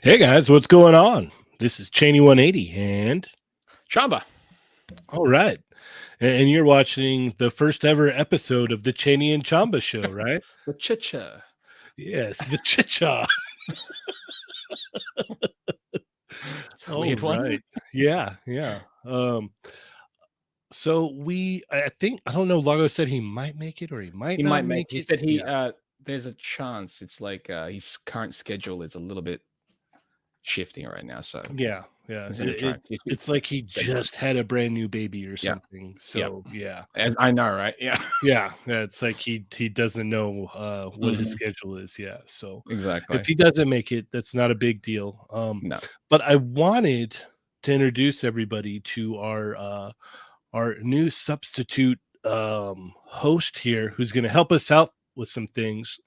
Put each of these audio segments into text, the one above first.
Hey guys, what's going on? This is Cheney 180 and Chamba. All right. And you're watching the first ever episode of the Cheney and Chamba show, right? The Chicha. Yes, the Chicha. It's a weird one. Yeah. So I think, I don't know, Lago said he might make it or he might not make it. He said there's a chance. It's like his current schedule is a little bit shifting right now. So yeah. It's like he just had a brand new baby or something. So yeah. And I know, right? Yeah. It's like he doesn't know what his schedule is. Yeah. So exactly. If he doesn't make it, that's not a big deal. No. But I wanted to introduce everybody to our new substitute host here, who's going to help us out with some things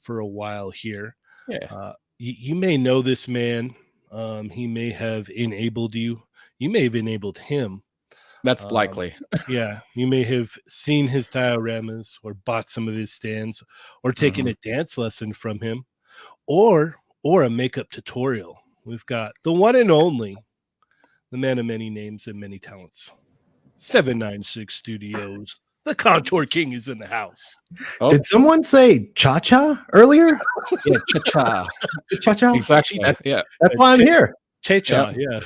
for a while here. Yeah. You may know this man. He may have enabled you. You may have enabled him. That's likely. Yeah. You may have seen his dioramas or bought some of his stands or taken a dance lesson from him or a makeup tutorial. We've got the one and only, the man of many names and many talents, 796 Studios. The Contour King is in the house. Oh. Did someone say cha-cha earlier? Yeah, cha-cha. Cha-cha? Exactly. That's why I'm here. Cha-cha, yeah.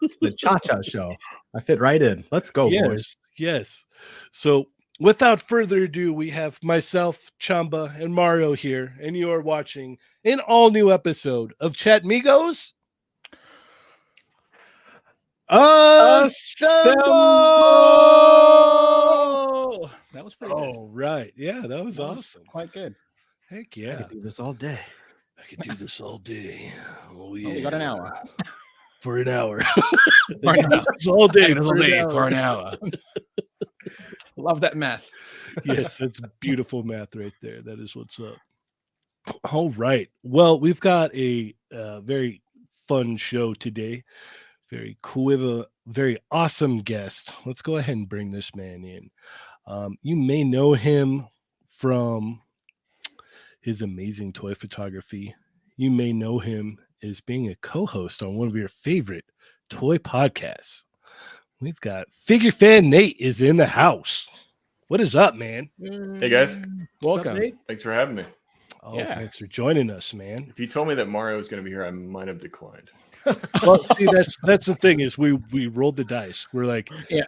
It's the cha-cha show. I fit right in. Let's go, boys. Yes. So without further ado, we have myself, Chamba, and Mario here, and you are watching an all-new episode of Chatmigos. Assemble! That was pretty good. Oh, right. Yeah, that was awesome. Quite good. Heck yeah. I could do this all day. Oh, yeah. We got an hour. For an hour. For an hour. It's all day. For an hour. Love that math. Yes, that's beautiful math right there. That is what's up. All right. Well, we've got a very fun show today. Very cool. We have a very awesome guest. Let's go ahead and bring this man in. You may know him from his amazing toy photography. You may know him as being a co-host on one of your favorite toy podcasts. We've got Figure Fan Nate is in the house. What is up, man? Hey, guys. Welcome. Up, Nate? Thanks for having me. Oh, thanks for joining us, man. If you told me that Mario was going to be here, I might have declined. Well, see, that's the thing is we rolled the dice. We're like, if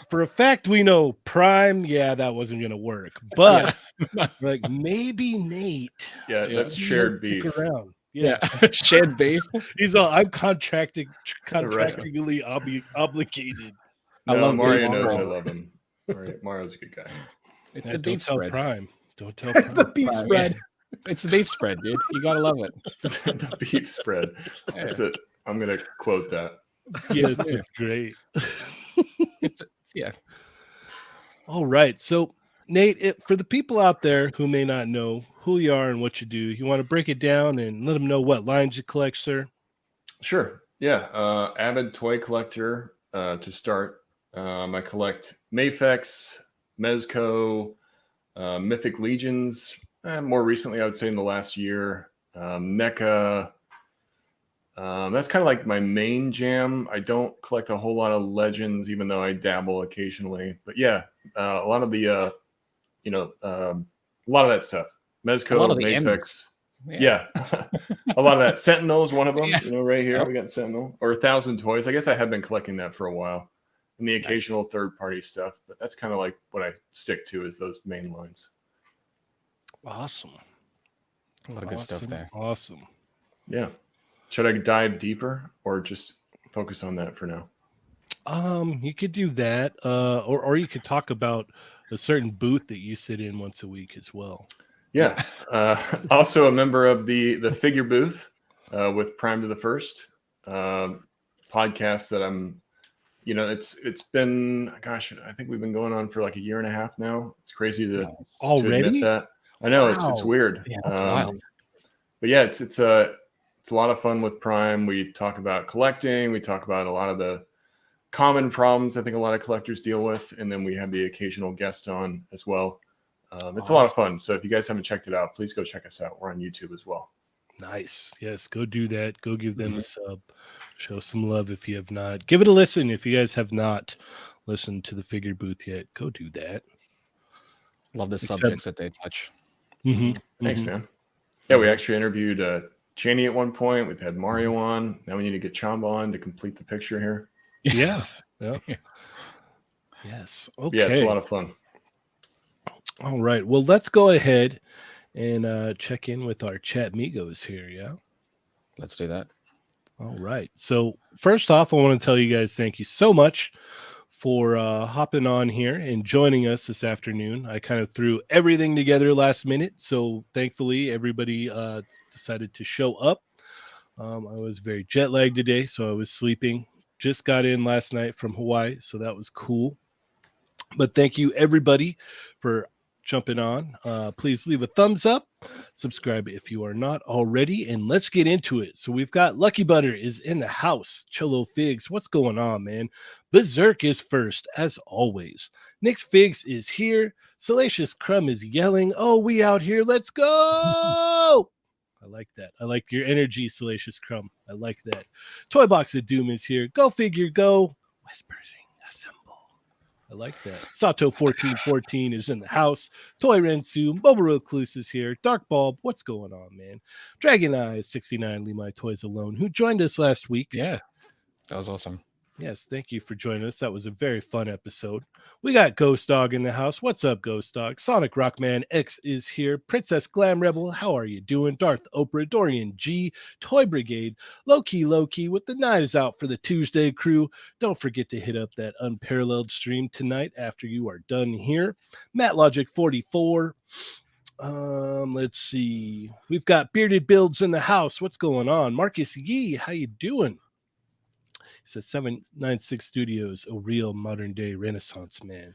for a fact we know Prime, that wasn't gonna work. But we're like maybe Nate. Yeah, that's shared beef. Around. Yeah. Shared beef. He's all I'm contractually obligated. I love Mario. Knows I love him. Mario's a good guy. It's the beef spread. Prime. Don't tell Prime. The beef spread. It's the beef spread, dude. You gotta love it. The beef spread. That's it. I'm gonna quote that. Yes, it's great. Yeah. All right. So, Nate, for the people out there who may not know who you are and what you do, you want to break it down and let them know what lines you collect, sir? Sure. Yeah. Avid toy collector to start. I collect Mafex, Mezco, Mythic Legions. More recently, I would say in the last year, NECA. That's kind of like my main jam. I don't collect a whole lot of legends, even though I dabble occasionally. But yeah, a lot of the, a lot of that stuff. Mezco, Mafex. Yeah. A lot of that. Sentinel is one of them, right here. We got Sentinel. Or 1,000 Toys. I guess I have been collecting that for a while. and the occasional third-party stuff. But that's kind of like what I stick to is those main lines. Awesome. A lot of good stuff there. Awesome. Yeah. Should I dive deeper or just focus on that for now? You could do that, or you could talk about a certain booth that you sit in once a week as well. Yeah. Also a member of the Figure Booth with Prime to the First podcast that I'm. It's been, gosh, I think we've been going on for like a year and a half now. It's crazy to Already? admit that. I know it's Wow. weird. Yeah, that's wild. But yeah, it's a lot of fun with Prime. We talk about collecting. We talk about a lot of the common problems I think a lot of collectors deal with, and then we have the occasional guest on as well. It's a lot of fun. So if you guys haven't checked it out, please go check us out. We're on YouTube as well. Nice. Yes, go do that. Go give them a sub. Show some love if you have not. Give it a listen if you guys have not listened to the Figure Booth yet. Go do that. Love the subjects that they touch. Thanks, man. Yeah, we actually interviewed Chaney at one point. We've had Mario on. Now we need to get Chamba on to complete the picture here. Yeah. Yes. Okay. Yeah, it's a lot of fun. All right. Well, let's go ahead and check in with our Chatmigos here. Yeah. Let's do that. All right. So first off, I want to tell you guys thank you so much for hopping on here and joining us this afternoon. I kind of threw everything together last minute, so thankfully everybody decided to show up. I was very jet lagged today, so I was sleeping. Just got in last night from Hawaii, so that was cool. But thank you everybody for jumping on. Please leave a thumbs up, subscribe if you are not already, and let's get into it. So we've got Lucky Butter is in the house. Cholo Figs, what's going on, man? Berserk is first, as always. Nick's Figs is here. Salacious Crumb is yelling, oh, we out here, let's go! I like that. I like your energy, Salacious Crumb. I like that. Toy Box of Doom is here. Go figure, go. Whispering, assemble. I like that. Sato1414 is in the house. Toy Rensu, Mobile Recluse is here. Dark Bulb, what's going on, man? Dragon Eyes 69, leave my toys alone, who joined us last week. Yeah, that was awesome. Yes, thank you for joining us. That was a very fun episode. We got Ghost Dog in the house. What's up, Ghost Dog? Sonic Rockman X is here. Princess Glam Rebel, how are you doing? Darth Oprah, Dorian G, Toy Brigade, Low-Key with the knives out for the Tuesday crew. Don't forget to hit up that unparalleled stream tonight after you are done here. Matt Logic 44. Let's see. We've got Bearded Builds in the house. What's going on? Marcus Yee, how you doing? It says 796 Studios, a real modern day Renaissance man.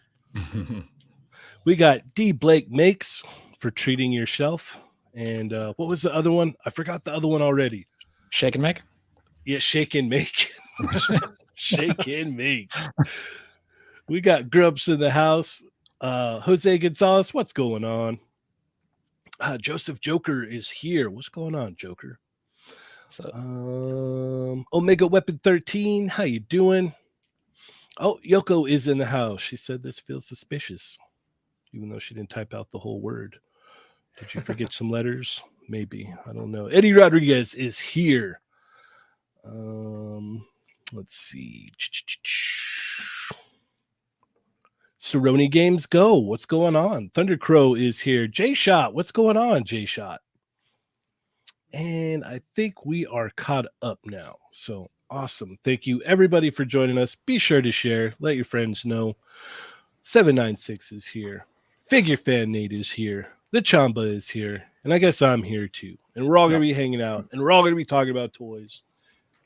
We got D Blake Makes for treating your shelf. And what was the other one? I forgot the other one already. Shake and make? Yeah, Shake and Make. Shake and Make. We got Grubs in the house. Jose Gonzalez, what's going on? Joseph Joker is here. What's going on, Joker? Omega Weapon 13, how you doing? Oh, Yoko is in the house. She said this feels suspicious, even though she didn't type out the whole word. Did you forget some letters? Maybe. I don't know. Eddie Rodriguez is here. Let's see. Cerrone Games Go. What's going on? Thunder Crow is here. J Shot. What's going on, J Shot? And I think we are caught up now. So awesome. Thank you, everybody, for joining us. Be sure to share. Let your friends know. 796 is here. Figure Fan Nate is here. The Chamba is here. And I guess I'm here too. And we're all going to be hanging out. And we're all going to be talking about toys,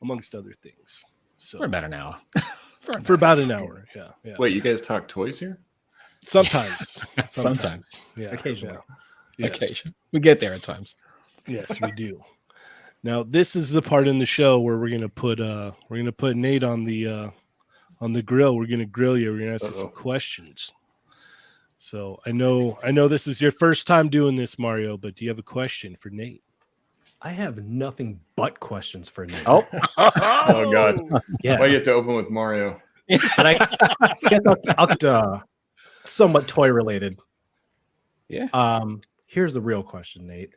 amongst other things. So For about an hour. For about an hour. Yeah. Wait, you guys talk toys here? Sometimes. Yeah. Occasionally. Yeah. Yes. Occasion. We get there at times. Yes, we do. Now, this is the part in the show where we're gonna put Nate on the grill. We're gonna grill you. We're gonna ask you some questions. So I know this is your first time doing this, Mario, but do you have a question for Nate? I have nothing but questions for Nate. Oh, Oh God! yeah. Why do you have to open with Mario? But I guess I'll somewhat toy related. yeah. Here's the real question, Nate.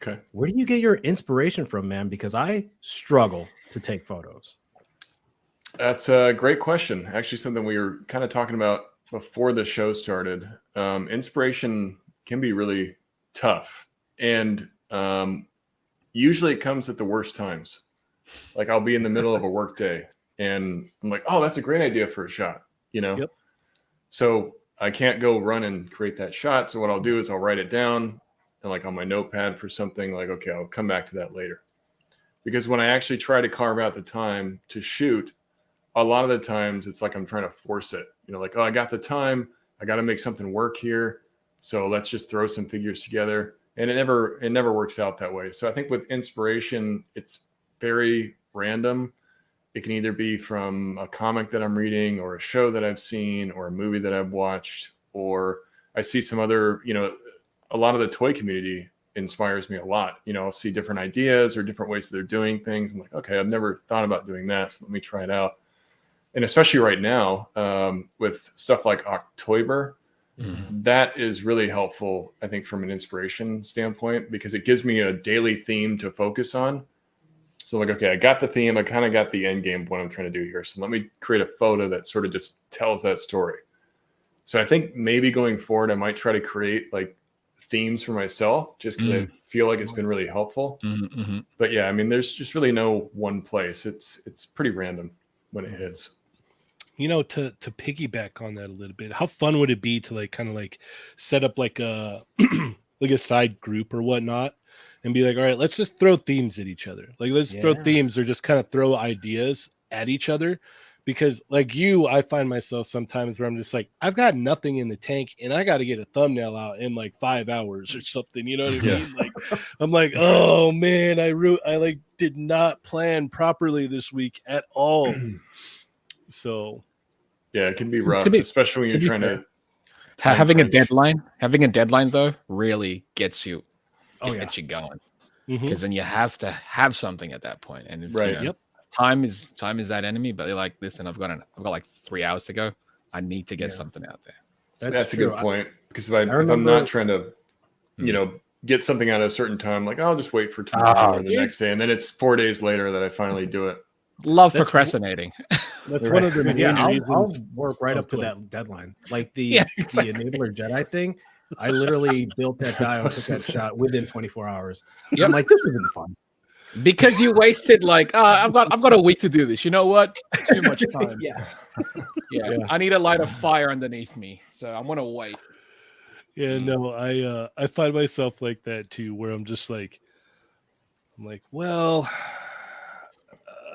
Okay. Where do you get your inspiration from, man? Because I struggle to take photos. That's a great question. Actually, something we were kind of talking about before the show started. Inspiration can be really tough, and usually it comes at the worst times. Like I'll be in the middle of a work day, and I'm like, "Oh, that's a great idea for a shot," Yep. So I can't go run and create that shot. So what I'll do is I'll write it down and like on my notepad for something like, okay, I'll come back to that later. Because when I actually try to carve out the time to shoot, a lot of the times it's like I'm trying to force it. Like, oh, I got the time. I got to make something work here. So let's just throw some figures together. And it never works out that way. So I think with inspiration, it's very random. It can either be from a comic that I'm reading or a show that I've seen or a movie that I've watched, or I see some other, a lot of the toy community inspires me a lot. I'll see different ideas or different ways that they're doing things. I'm like, okay, I've never thought about doing that. So let me try it out. And especially right now with stuff like October, that is really helpful, I think, from an inspiration standpoint, because it gives me a daily theme to focus on. So like, okay, I got the theme. I kind of got the end game of what I'm trying to do here. So let me create a photo that sort of just tells that story. So I think maybe going forward, I might try to create like themes for myself just because I feel like it's been really helpful. But yeah, I mean, there's just really no one place. It's pretty random when it hits. To piggyback on that a little bit, how fun would it be to like kind of like set up like a like a side group or whatnot and be like, all right, let's just throw themes at each other. Like let's throw themes or just kind of throw ideas at each other. Because like I find myself sometimes where I'm just like, I've got nothing in the tank and I got to get a thumbnail out in like 5 hours or something. You know what I mean? Like, I'm like, oh man, I like did not plan properly this week at all. So yeah, it can be rough, especially when you're trying to having a deadline though really gets you you going, because then you have to have something at that point. And if, time is that enemy, but you're like, listen, I've got like 3 hours to go. I need to get something out there. That's a good point, because if I'm not trying to get something out at a certain time, like I'll just wait for tomorrow or the next day, and then it's 4 days later that I finally do it. Love procrastinating. That's one of the main reasons. I'll work right up to that deadline. Like the Enabler Jedi thing, I literally built that dial and took that shot within 24 hours. I'm like, this isn't fun. Because you wasted like, I've got a week to do this. You know what? Too much time. Yeah. I need to light a fire underneath me, so I'm gonna wait. Yeah, no, I find myself like that too, where I'm like, well,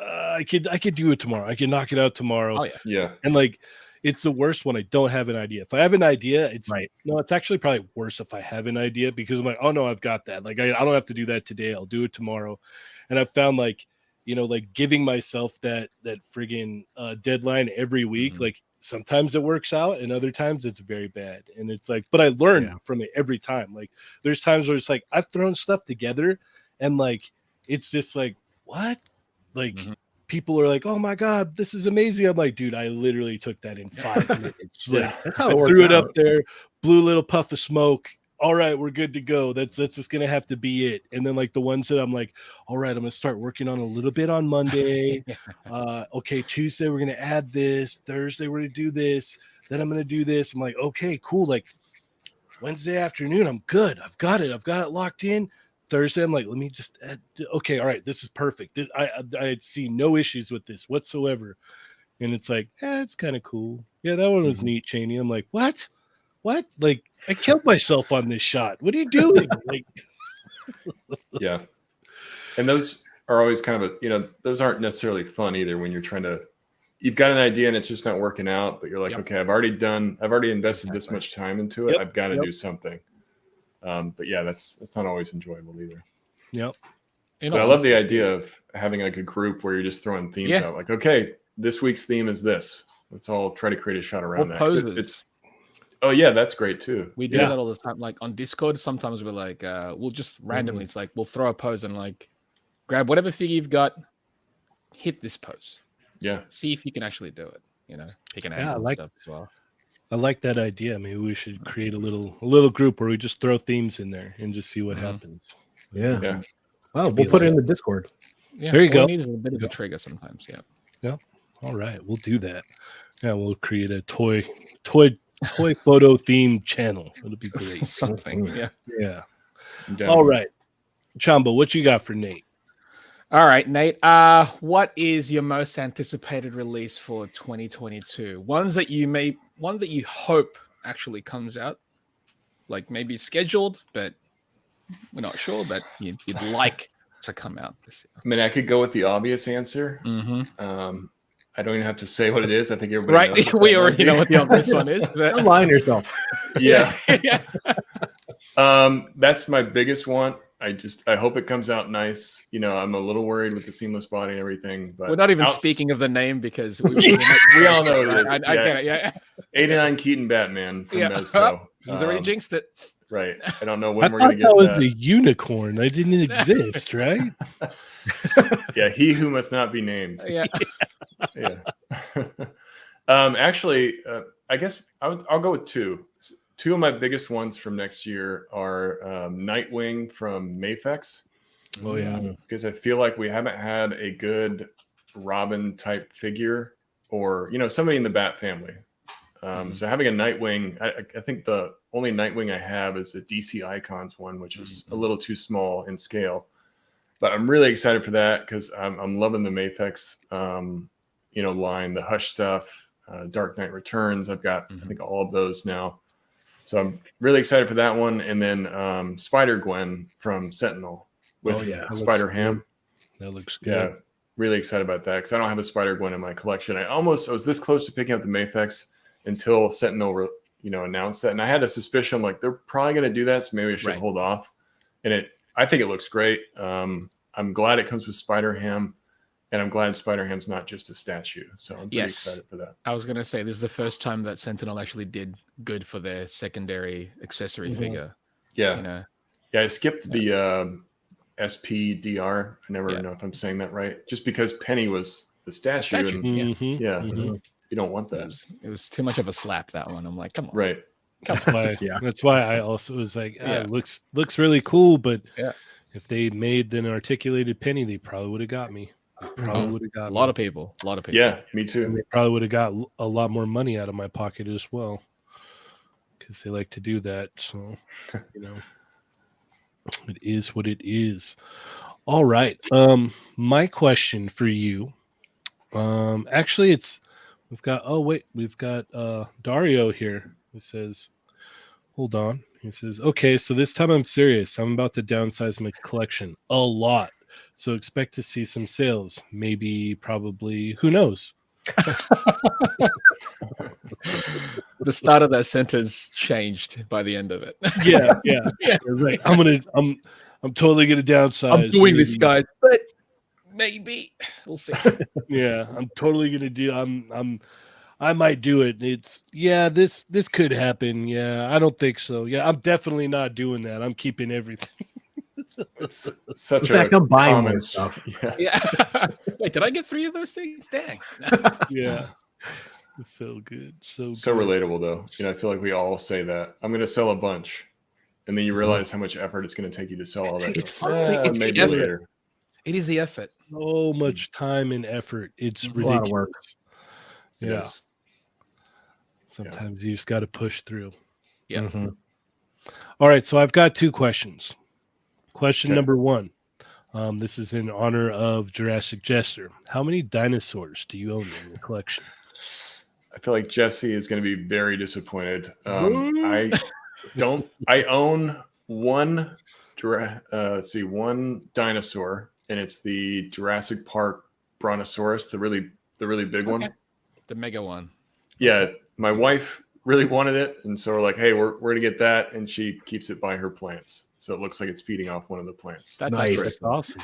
I could do it tomorrow. I can knock it out tomorrow. Oh yeah. And like, it's the worst when I don't have an idea. If I have an idea, it's actually probably worse if I have an idea, because I'm like, oh no, I've got that. Like I don't have to do that today. I'll do it tomorrow. And I've found like giving myself that friggin' deadline every week. Like sometimes it works out and other times it's very bad. And it's like, but I learn from it every time. Like there's times where it's like I've thrown stuff together and like it's just like, what? Like people are like, oh my God, this is amazing. I'm like, dude, I literally took that in 5 minutes. Like, that's how I threw it up there, blew a little puff of smoke. All right, we're good to go. That's just gonna have to be it. And then like the ones that I'm like, all right, I'm gonna start working on a little bit on Monday. Okay, Tuesday we're gonna add this. Thursday we're gonna do this. Then I'm gonna do this. I'm like, okay, cool. Like Wednesday afternoon, I'm good. I've got it locked in. Thursday, I'm like, let me just add. Okay, all right, this is perfect. I see no issues with this whatsoever. And it's like, it's kind of cool. Yeah, that one was neat, Cheney. I'm like, what? Like, I killed myself on this shot. What are you doing? Like, yeah. And those are always kind of those aren't necessarily fun either when you're trying to, you've got an idea and it's just not working out, but you're like, okay, I've already invested this much time into it. I've got to do something. But yeah, that's not always enjoyable either. Yep. But I love the idea of having like a group where you're just throwing themes out. Like, okay, this week's theme is this. Let's all try to create a shot around that. Oh yeah, that's great too. We do that all the time. Like on Discord, sometimes we're like, we'll just randomly, it's like we'll throw a pose and like grab whatever figure you've got, hit this pose. Yeah. See if you can actually do it. Pick an angle and stuff as well. I like that idea. Maybe we should create a little group where we just throw themes in there and just see what happens. Yeah. Well, we'll put it in the Discord. Yeah, there you go. We need a bit of a trigger sometimes. Yeah. All right, we'll do that. Yeah, we'll create a toy photo themed channel. It'll be great. Something. Yeah. Yeah. All right. Chamba, what you got for Nate? All right, Nate. What is your most anticipated release for 2022? One that you hope actually comes out, like maybe scheduled, but we're not sure. But you'd like to come out this year. I mean, I could go with the obvious answer. Mm-hmm. I don't even have to say what it is. I think everybody knows we already know what the obvious one is. But... Don't lie on yourself. Yeah. That's my biggest one. I hope it comes out nice. You know, I'm a little worried with the seamless body and everything, but we're not even speaking of the name because we all know it is. I get it. Yeah. 89 Keaton Batman from Mezco. He's already jinxed it. Right. I don't know when we're going to get that. Was a unicorn. I didn't exist, right? Yeah, he who must not be named. Yeah. Actually, I guess I'll go with two. Two of my biggest ones from next year are Nightwing from Mafex. Oh yeah, because I feel like we haven't had a good Robin type figure, or somebody in the Bat family. So having a Nightwing, I think the only Nightwing I have is the DC Icons one, which is a little too small in scale. But I'm really excited for that because I'm loving the Mafex, line, the Hush stuff, Dark Knight Returns. I've got I think all of those now. So I'm really excited for that one. And then Spider-Gwen from Sentinel with Spider-Ham. That looks good. Yeah, really excited about that because I don't have a Spider-Gwen in my collection. I was this close to picking up the Mafex until Sentinel, announced that. And I had a suspicion, like, they're probably going to do that, so maybe I should hold off. And I think it looks great. I'm glad it comes with Spider-Ham. And I'm glad Spider-Ham's not just a statue. So I'm pretty excited for that. I was going to say, this is the first time that Sentinel actually did good for their secondary accessory figure. Yeah. Yeah, I skipped the SPDR. I never know if I'm saying that right. Just because Penny was the statue. And, you don't want that. It was too much of a slap, that one. I'm like, come on. Right. That's why I also was like, it looks really cool. But if they made an articulated Penny, they probably would have got me. Probably would have got a lot of people. Yeah, me too. And they probably would have got a lot more money out of my pocket as well, because they like to do that. So, it is what it is. All right. My question for you. Actually, we've got Dario here. He says, hold on. He says, okay, so this time I'm serious. I'm about to downsize my collection a lot. So expect to see some sales, probably, who knows? The start of that sentence changed by the end of it. Yeah, right. I'm totally gonna downsize. I'm doing this, guys, but maybe we'll see. Yeah, I'm totally gonna do. I might do it. This could happen. Yeah, I don't think so. Yeah, I'm definitely not doing that. I'm keeping everything. It's such in fact, I'm buying more stuff. Yeah. Wait, did I get 3 of those things? Dang. Yeah. It's so good. So relatable, though. I feel like we all say that. I'm going to sell a bunch. And then you realize how much effort it's going to take you to sell all that. It's maybe later. It is the effort. So much time and effort. It's ridiculous. A lot of work. Yeah. Sometimes you just got to push through. Yeah. Mm-hmm. All right. So I've got 2 questions. Question number 1. This is in honor of Jurassic Jester. How many dinosaurs do you own in your collection? I feel like Jesse is going to be very disappointed. I own one dinosaur, and it's the Jurassic Park Brontosaurus, the really big one. The mega one. Yeah, my wife really wanted it, and so we're like, hey, we're going to get that, and she keeps it by her plants. So it looks like it's feeding off one of the plants. That's nice. That's awesome.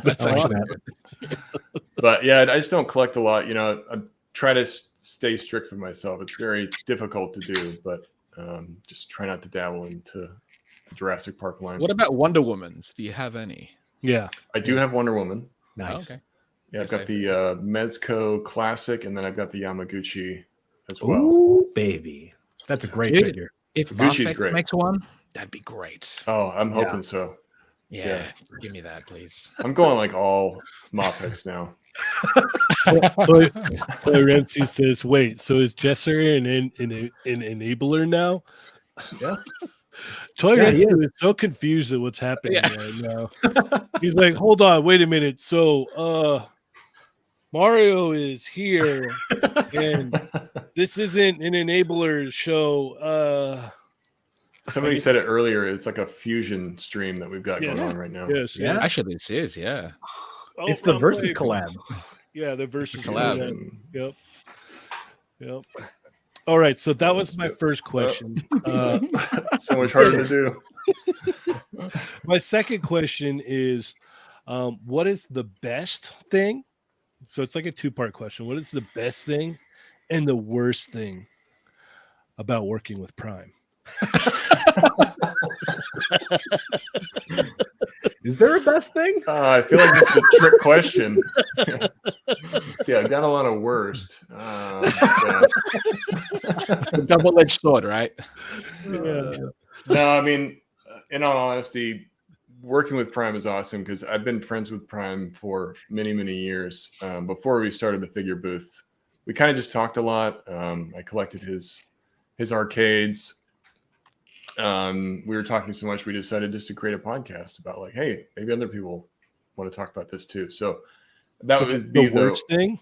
That's actually good. But yeah, I just don't collect a lot. I try to stay strict with myself. It's very difficult to do, but just try not to dabble into the Jurassic Park line. What about Wonder Womans? Do you have any? Yeah. I do have Wonder Woman. Nice. Oh, okay. Yeah, I've got the Mezco Classic, and then I've got the Yamaguchi as well. Ooh, baby. That's a great figure. If Gucci's Mafex great. makes one, that'd be great. Oh, I'm hoping so. Yeah, give me that, please. I'm going like all Mafex now. Toy Ramsey says, "Wait, so is Jesser an enabler now?" Yeah. Toy Ramsey is so confused at what's happening right now. He's like, "Hold on, wait a minute. So, Mario is here, and this isn't an enabler show." Somebody said it earlier. It's like a fusion stream that we've got going on right now. Yes, yeah. Actually, this is It's the versus collab. Yeah, the versus collab. Yep. All right, so that was my first question. So much harder to do. My second question is, what is the best thing? So it's like a two-part question. What is the best thing and the worst thing about working with Prime? Is there a best thing? I feel like this is a trick question. See, I've got a lot of worst. Best. a double-edged sword, right? Yeah. No, I mean, in all honesty, working with Prime is awesome because I've been friends with Prime for many, many years. Before we started the figure booth, we kind of just talked a lot. I collected his arcades. We were talking so much we decided just to create a podcast about like, hey, maybe other people want to talk about this too. So that would be the worst thing.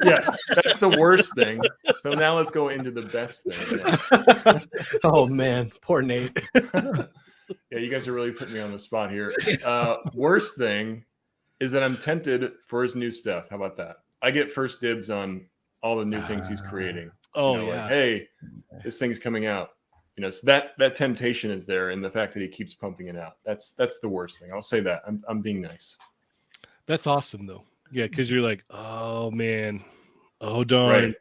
Yeah, that's the worst thing. So now let's go into the best thing. Oh man, poor Nate. Yeah, you guys are really putting me on the spot here. Worst thing is that I'm tempted for his new stuff. How about that? I get first dibs on all the new things he's creating. Oh, you know, like, hey, this thing's coming out. You know, so that temptation is there, and the fact that he keeps pumping it out. That's the worst thing. I'll say that. I'm being nice. That's awesome though. Yeah, because you're like, oh man, oh darn. Right.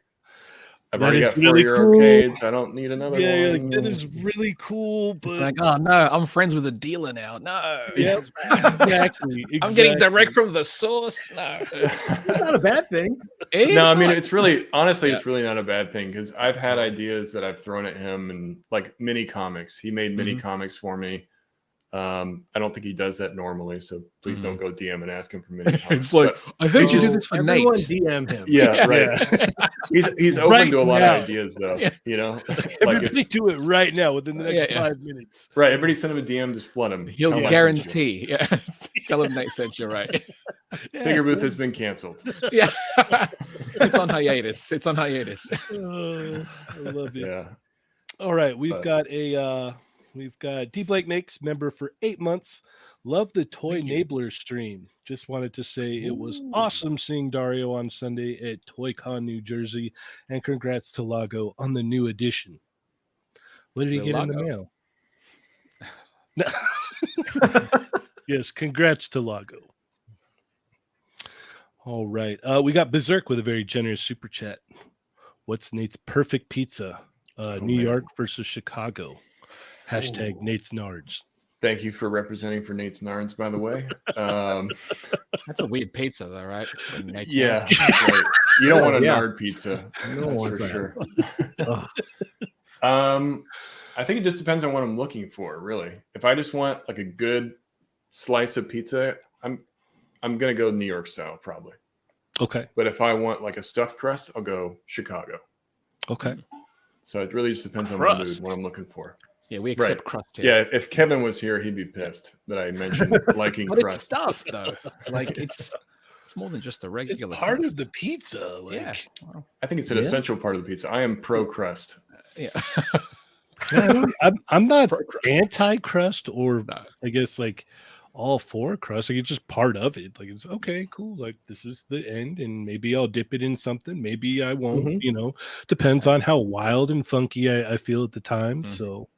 I've already got really 4-year cool. arcades. I don't need another Yeah, you're one. like, that is really cool, but It's like, oh no, I'm friends with a dealer now. No, yeah, exactly. I'm getting direct from the source. No, It's not a bad thing. No, I mean, it's really, honestly, it's really not a bad thing because I've had ideas that I've thrown at him and like mini comics. He made mini comics for me. I don't think he does that normally, so please don't go DM and ask him for mini comics. It's like, I heard you do this for Nate. Everyone DM him. Yeah, right. He's open Right to a lot now. of ideas, though. You know, everybody do it right now within the next 5 minutes. Right, everybody send him a DM, just flood him. He'll Tell him I sent guarantee. Yeah, tell him Nate sent you right. you. Figure booth has been canceled. Yeah, it's on hiatus. It's on hiatus. I love it. Yeah. All right, we've got D Blake Makes member for 8 months. Love the Toy Enabler stream. Just wanted to say it was awesome seeing Dario on Sunday at ToyCon, New Jersey, and congrats to Lago on the new edition. What did he get in the mail? Yes, congrats to Lago. All right, we got Berserk with a very generous super chat. What's Nate's perfect pizza? New York versus Chicago. Hashtag Nate's Nards. Thank you for representing for Nate's Nards, by the way. That's a weird pizza, though, right? Yeah, right. You don't want a Nard pizza. No one's for sure. I think it just depends on what I'm looking for, really. If I just want like a good slice of pizza, I'm gonna go New York style, probably. Okay. But if I want like a stuffed crust, I'll go Chicago. Okay. So it really just depends on my mood, what I'm looking for. Yeah, we accept crust here. Yeah, if Kevin was here, he'd be pissed that I mentioned liking but crust. It's stuff, though. Like it's more than just a regular. It's part crust. of the pizza. Like, yeah, I think it's an essential part of the pizza. I am pro crust. Yeah, I'm not anti crust, or I guess like all for crust. Like it's just part of it. Like it's okay, cool. Like this is the end, and maybe I'll dip it in something. Maybe I won't. You know, depends on how wild and funky I feel at the time. So.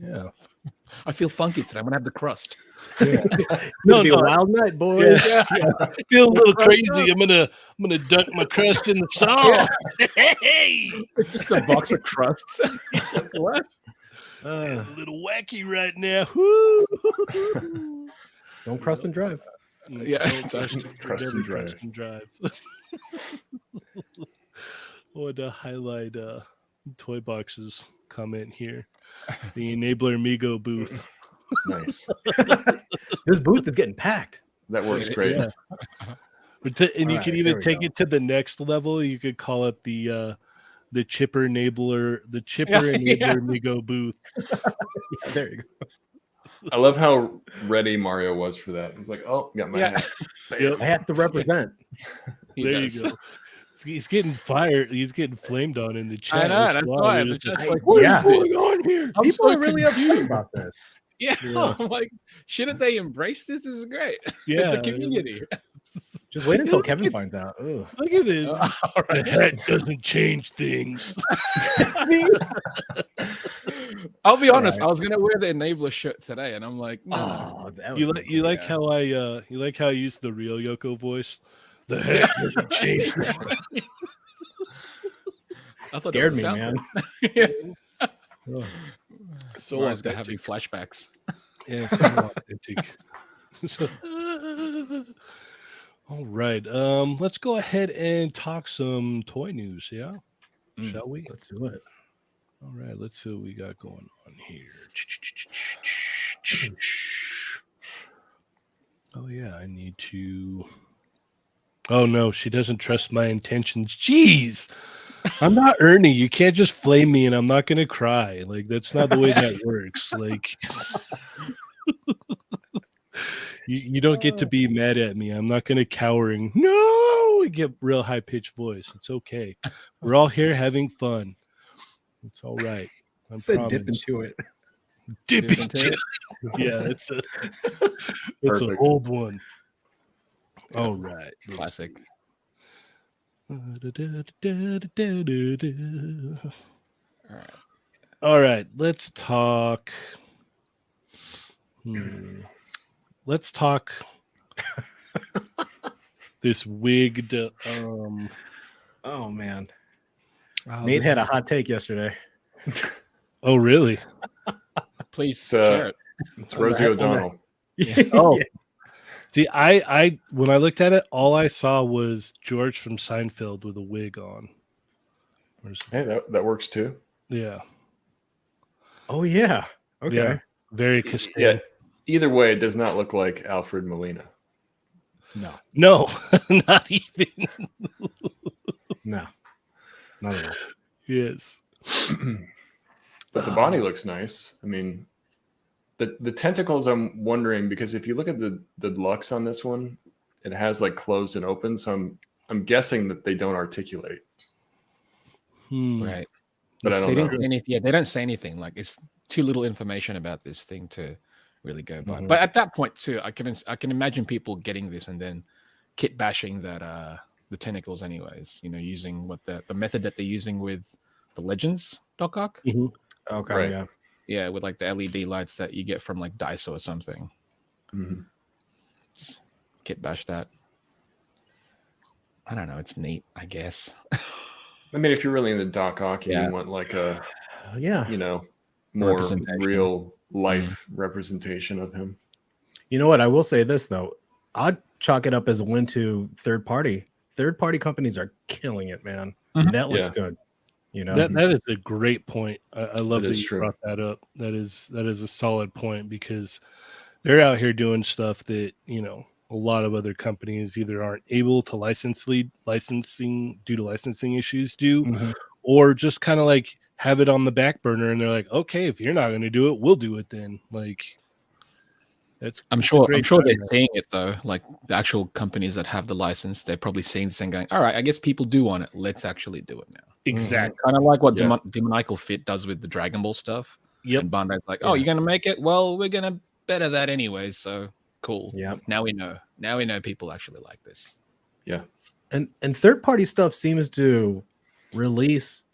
Yeah, I feel funky today. I'm gonna have the crust. Yeah. It's gonna be a wild night, boys. Yeah. I feel a little crazy. I'm gonna dunk my crust in the sauce. Hey, just a box of crusts. What? A little wacky right now. Woo. Don't crust and drive. Yeah, crust and drive. I want to highlight Toy Box's comment here. The Enabler Amigo booth. Nice. This booth is getting packed. That works great. Yeah. And you could even take it to the next level. You could call it the chipper enabler, Migo booth. Yeah, there you go. I love how ready Mario was for that. He's like, "Oh, got my hat. I have to represent." There you go. He's getting fired. He's getting flamed on in the chat. I know. That's why. The chat's like, what is going on here? I'm People so are really upset about this. Yeah. I'm like, shouldn't they embrace this? This is great. Yeah, It's a community. Just wait until Kevin finds out. Ugh. Look at this. The hat doesn't change things. I'll be honest. I was gonna wear the enabler shirt today, and I'm like, no. You like how I use the real Yoko voice? The hat doesn't change things. That scared me, man. Yeah. Oh. So I was gonna have you flashbacks. Yeah, so authentic. All right. Let's go ahead and talk some toy news, yeah? Shall we? Let's do it. All right, let's see what we got going on here. Oh yeah, I need to. Oh no, she doesn't trust my intentions. Jeez. I'm not Ernie. You can't just flame me and I'm not gonna cry. Like, that's not the way that works. Like, you don't get to be mad at me. I'm not gonna cowering. No, we get real high pitched voice. It's okay. We're all here having fun. It's all right. I said dip into it. Dip into it. Yeah, it's an old one. All right. Classic. All right. Let's talk. Let's talk this wigged. Oh man. Nate had a hot take yesterday. Oh really? Please share it. It's Rosie O'Donnell. Yeah. Oh. See, I when I looked at it, all I saw was George from Seinfeld with a wig on. Hey, that works too. Yeah. Oh yeah. Okay. Yeah. Very Costello. Yeah. Either way, it does not look like Alfred Molina. No, not even. No, not at all. Yes. But the body looks nice. I mean, the tentacles, I'm wondering, because if you look at the deluxe on this one, it has like closed and open. So I'm guessing that they don't articulate. Right. But I don't know. They don't say anything. Like, it's too little information about this thing to really go by. But at that point too, I can imagine people getting this and then kit bashing that the tentacles anyways, using what the method that they're using with the Legends Doc Arc. Okay, right. Yeah, with like the LED lights that you get from like Daiso or something. Just kit bash that. I don't know, it's neat, I guess. I mean, if you're really in the Doc Arc, you want like a more real life representation of him. You know what? I will say this though. I'd chalk it up as a win to third party. Third party companies are killing it, man. That looks good. That is a great point. I love that you true. brought that up. That is a solid point, because they're out here doing stuff that a lot of other companies either aren't able to licensing due to licensing issues or just kind of like have it on the back burner, and they're like, okay, if you're not going to do it, we'll do it then. Like, I'm sure they're seeing it though. Like, the actual companies that have the license, they're probably seeing this and going, all right, I guess people do want it. Let's actually do it now. Exactly. Kind of like what Demonical Fit does with the Dragon Ball stuff. Yep. And Bandai's like, oh, you're going to make it? Well, we're going to better that anyway. So cool. Yeah. Now we know. Now we know people actually like this. Yeah. And third party stuff seems to release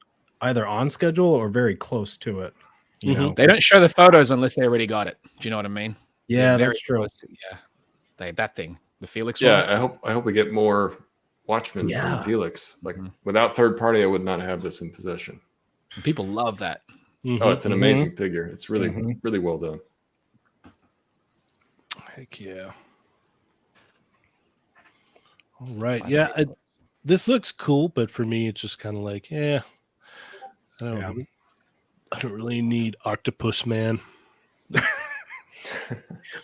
either on schedule or very close to it. You know? They don't show the photos unless they already got it. Do you know what I mean? Yeah, that's true. That thing, the Felix one. I hope we get more Watchmen from Felix. Like, without third party, I would not have this in possession. People love that. Oh, it's an amazing figure. It's really, really well done. Heck yeah. All right. Yeah, this looks cool, but for me, it's just kind of like, I don't really need Octopus Man.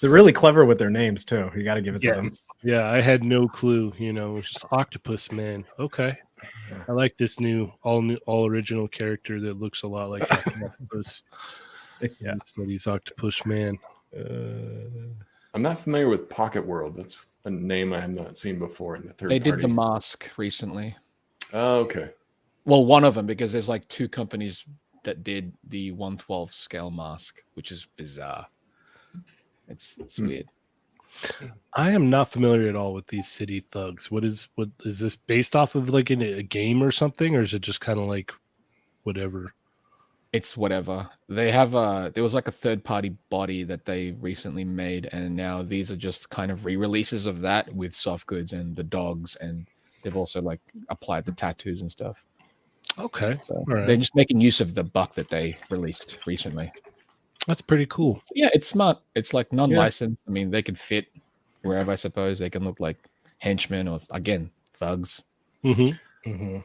They're really clever with their names too. You got to give it to them. Yeah, I had no clue. You know, it's just Octopus Man. Okay, I like this all original character that looks a lot like Octopus. Yeah, so he's Octopus Man. I'm not familiar with Pocket World. That's a name I have not seen before in the third. They did the mask recently. Oh, okay. Well, one of them, because there's like 2 companies that did the 1/12 scale mask, which is bizarre. It's weird. I am not familiar at all with these city thugs. What is this based off of, like in a game or something, or is it just kind of like whatever? It's whatever. They have there was like a third-party body that they recently made, and now these are just kind of re-releases of that with soft goods and the dogs, and they've also like applied the tattoos and stuff. Okay. So they're just making use of the buck that they released recently. That's pretty cool. So yeah, it's smart. It's like non-licensed. I mean, they could fit wherever, I suppose. They can look like henchmen or, again, thugs. Mm-hmm. Mm-hmm.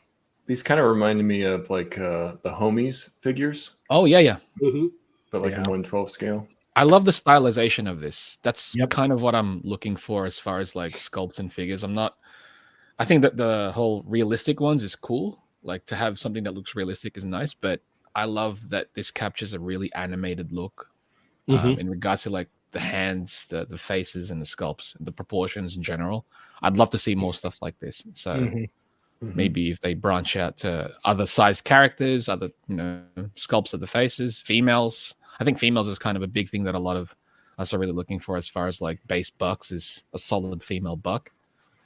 These kind of reminded me of like the Homies figures. Oh, yeah. Mm-hmm. But like in 1/12 scale. I love the stylization of this. That's kind of what I'm looking for as far as like sculpts and figures. I think that the whole realistic ones is cool. Like to have something that looks realistic is nice, but I love that this captures a really animated look in regards to like the hands, the faces, and the sculpts, the proportions in general. I'd love to see more stuff like this. So maybe if they branch out to other sized characters, other sculpts of the faces, females. I think females is kind of a big thing that a lot of us are really looking for as far as like base bucks is a solid female buck.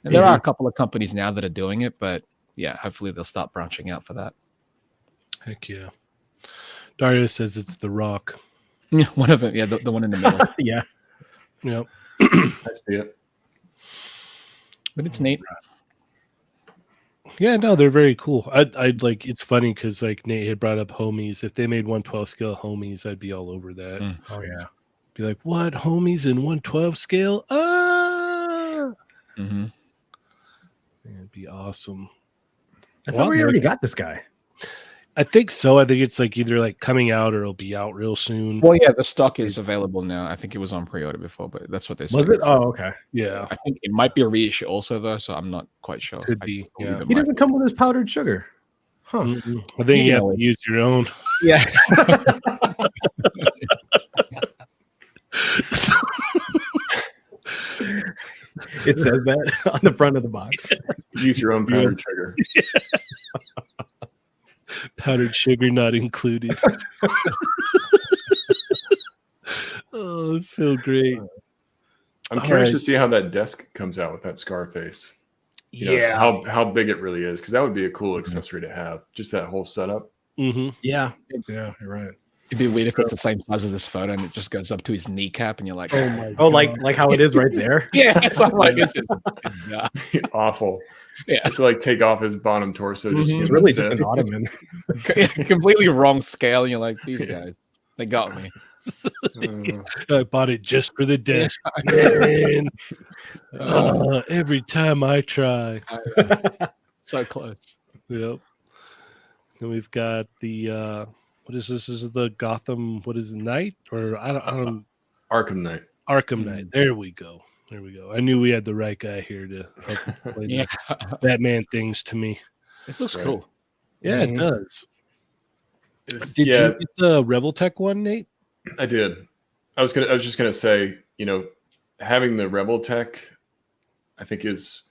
And there are a couple of companies now that are doing it, but yeah, hopefully they'll start branching out for that. Heck yeah. Dario says it's The Rock. Yeah, one of them. Yeah, the one in the middle. Yeah. Yep. I see it. But it's neat. Yeah, no, they're very cool. I'd like, it's funny because like Nate had brought up Homies. If they made 1/12 scale Homies, I'd be all over that. Oh yeah. Be like, what? Homies in 1/12 scale? It'd be awesome. I thought we already got this guy. I think so. I think it's like either like coming out or it'll be out real soon. Well, yeah, the stock is available now. I think it was on pre-order before, but that's what they said. Was it? Oh, okay. Yeah. I think it might be a reissue also, though, so I'm not quite sure. Could be. Yeah. He doesn't come with his powdered sugar. Huh. I think you have to use your own. Yeah. It says that on the front of the box. Use your own powdered sugar. Powdered sugar not included. Oh, so great. I'm curious to see how that desk comes out with that Scarface. You know, how big it really is, because that would be a cool accessory to have. Just that whole setup. Mm-hmm. Yeah, you're right. It'd be weird if it's the same size as this photo and it just goes up to his kneecap and you're like, like how it is right there. Yeah, it's like it's awful. Yeah, to like take off his bottom torso. It's really just an ottoman. Completely wrong scale. And you're like, these guys, they got me. I bought it just for the desk. Man. Every time I try. So close. Yep. And we've got the what is this? Is it the Gotham? What is it, Knight? Or I don't. Arkham Knight. Arkham Knight. There we go. There we go. I knew we had the right guy here to help explain Batman things to me. This looks cool. Yeah, it does. Did you get the Reveltech one, Nate? I did. I was just gonna say, having the Reveltech, I think is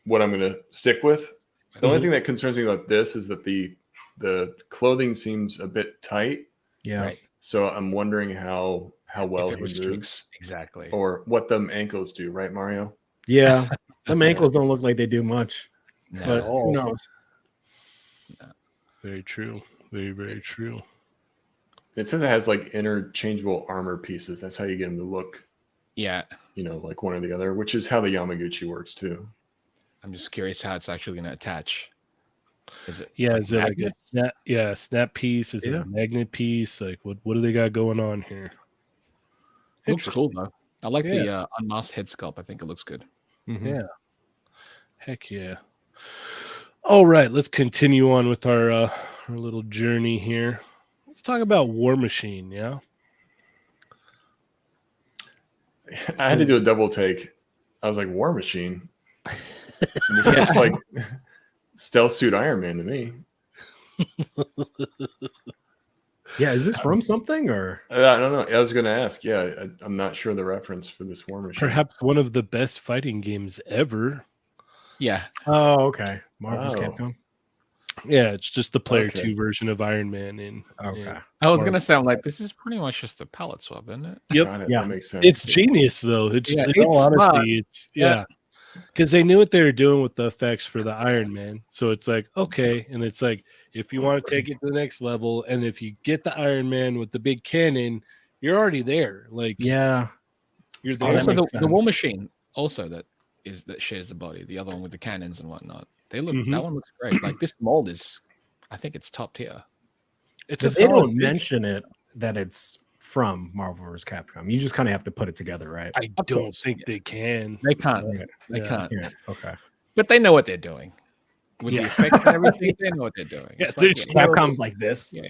what I'm gonna stick with. The only thing that concerns me about this is that the clothing seems a bit tight. Yeah. Right. So I'm wondering how well he moves. Exactly. Or what them ankles do, right, Mario? Yeah. Them ankles don't look like they do much. No. But who knows? No. Very true. Very, very true. It says it has like interchangeable armor pieces. That's how you get him to look. Yeah. Like one or the other, which is how the Yamaguchi works too. I'm just curious how it's actually going to attach. Is it? Yeah, is it like a snap? Yeah, snap piece. Is it a magnet piece? Like, what do they got going on here? It looks cool though. I like the unmasked head sculpt. I think it looks good. Mm-hmm. Yeah. Heck yeah. All right, let's continue on with our little journey here. Let's talk about War Machine. Yeah. I had to do a double take. I was like, War Machine. This looks like Stealth Suit Iron Man to me. Yeah, is this from something or? I don't know. I was going to ask. Yeah, I'm not sure the reference for this War Machine. Perhaps one of the best fighting games ever. Yeah. Oh, okay. Marvel's Capcom. Yeah, it's just the player 2 version of Iron Man. Okay. I was gonna sound like this is pretty much just a palette swap, isn't it? Yep. Yeah, that makes sense. It's genius though. It's because they knew what they were doing with the effects for the Iron Man. So it's like, okay, and it's like if you want to take it to the next level, and if you get the Iron Man with the big cannon, you're already there. Like, yeah, you're there. Also, the War Machine also that shares the body. The other one with the cannons and whatnot. They look. That one looks great. Like this mold is, I think it's top tier. They don't mention it that it's from Marvel vs. Capcom. You just kind of have to put it together, right? I don't think they can. They can't. They can't. Yeah. Okay. But they know what they're doing. With the effects and everything, they know what they're doing. Yeah, Capcom's like this. Yeah.